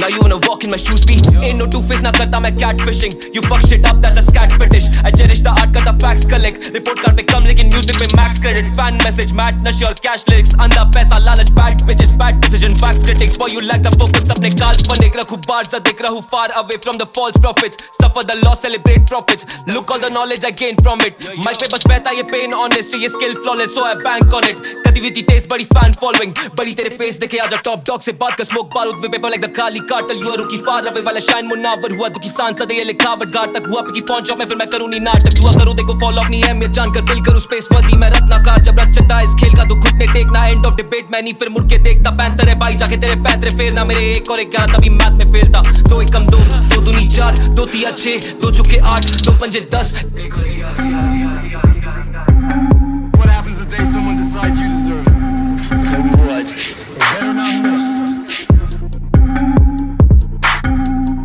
now you wanna walk in my shoes भी ain't no two face ना करता मैं catfishing you fuck shit up that's a scat fetish I cherish the art करता facts collect report card पे कम लेकिन music पे max credit fan message mad नशे और cash lyrics अंधा पैसा लालच bad bitches bad decision fact critics boy you lack the focus अपने काल्पनिक रखूं बार ज़ा दिख रहूं far away from the false prophets suffer the loss celebrate profits look all the knowledge I gained from it mic पे बस बहता ये pain honest ये skill flawless so I bank on it गतिविधि तेज बड़ी fan following बड़ी तेरे face देखे आजा top dog से बात कर smoke बारूद वे paper like the खाली cartel you are rookie far away वाला shine मुनावर हुआ दुखी सांसद ये लिखावट घाट तक हुआ पिकी पहुंच में फिर मैं करूं नहीं नाटक दुआ करूं देखो fall off नहीं है मैं जानकर बिल करूं space वर्दी मैं रत्नाकार जब रचता इस खेल का तो घुटने टेकना end of debate मैं नहीं फिर मुड़ के देखता पैंतर है भाई जाके तेरे पैंतरे फेरना मेरे एक और 11 तभी मैथ में फेरता दो एक कम दो दूनी 4 दो तिया 6 दो चुके 8 दो पंजे 10 What happens the day someone decides you deserve it? Tell me what, they better not miss.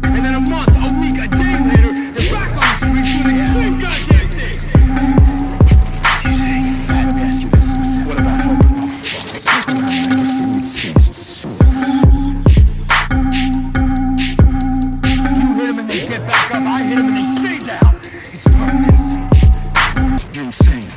And then a month, a week, a day later, they're back on the streets doing the same goddamn thing. You say, let me ask you this. What about hope? Oh, fuck. I can see what stinks. It's so you hit them and they get back up. I hit them and they stay down. It's permanent. You're insane.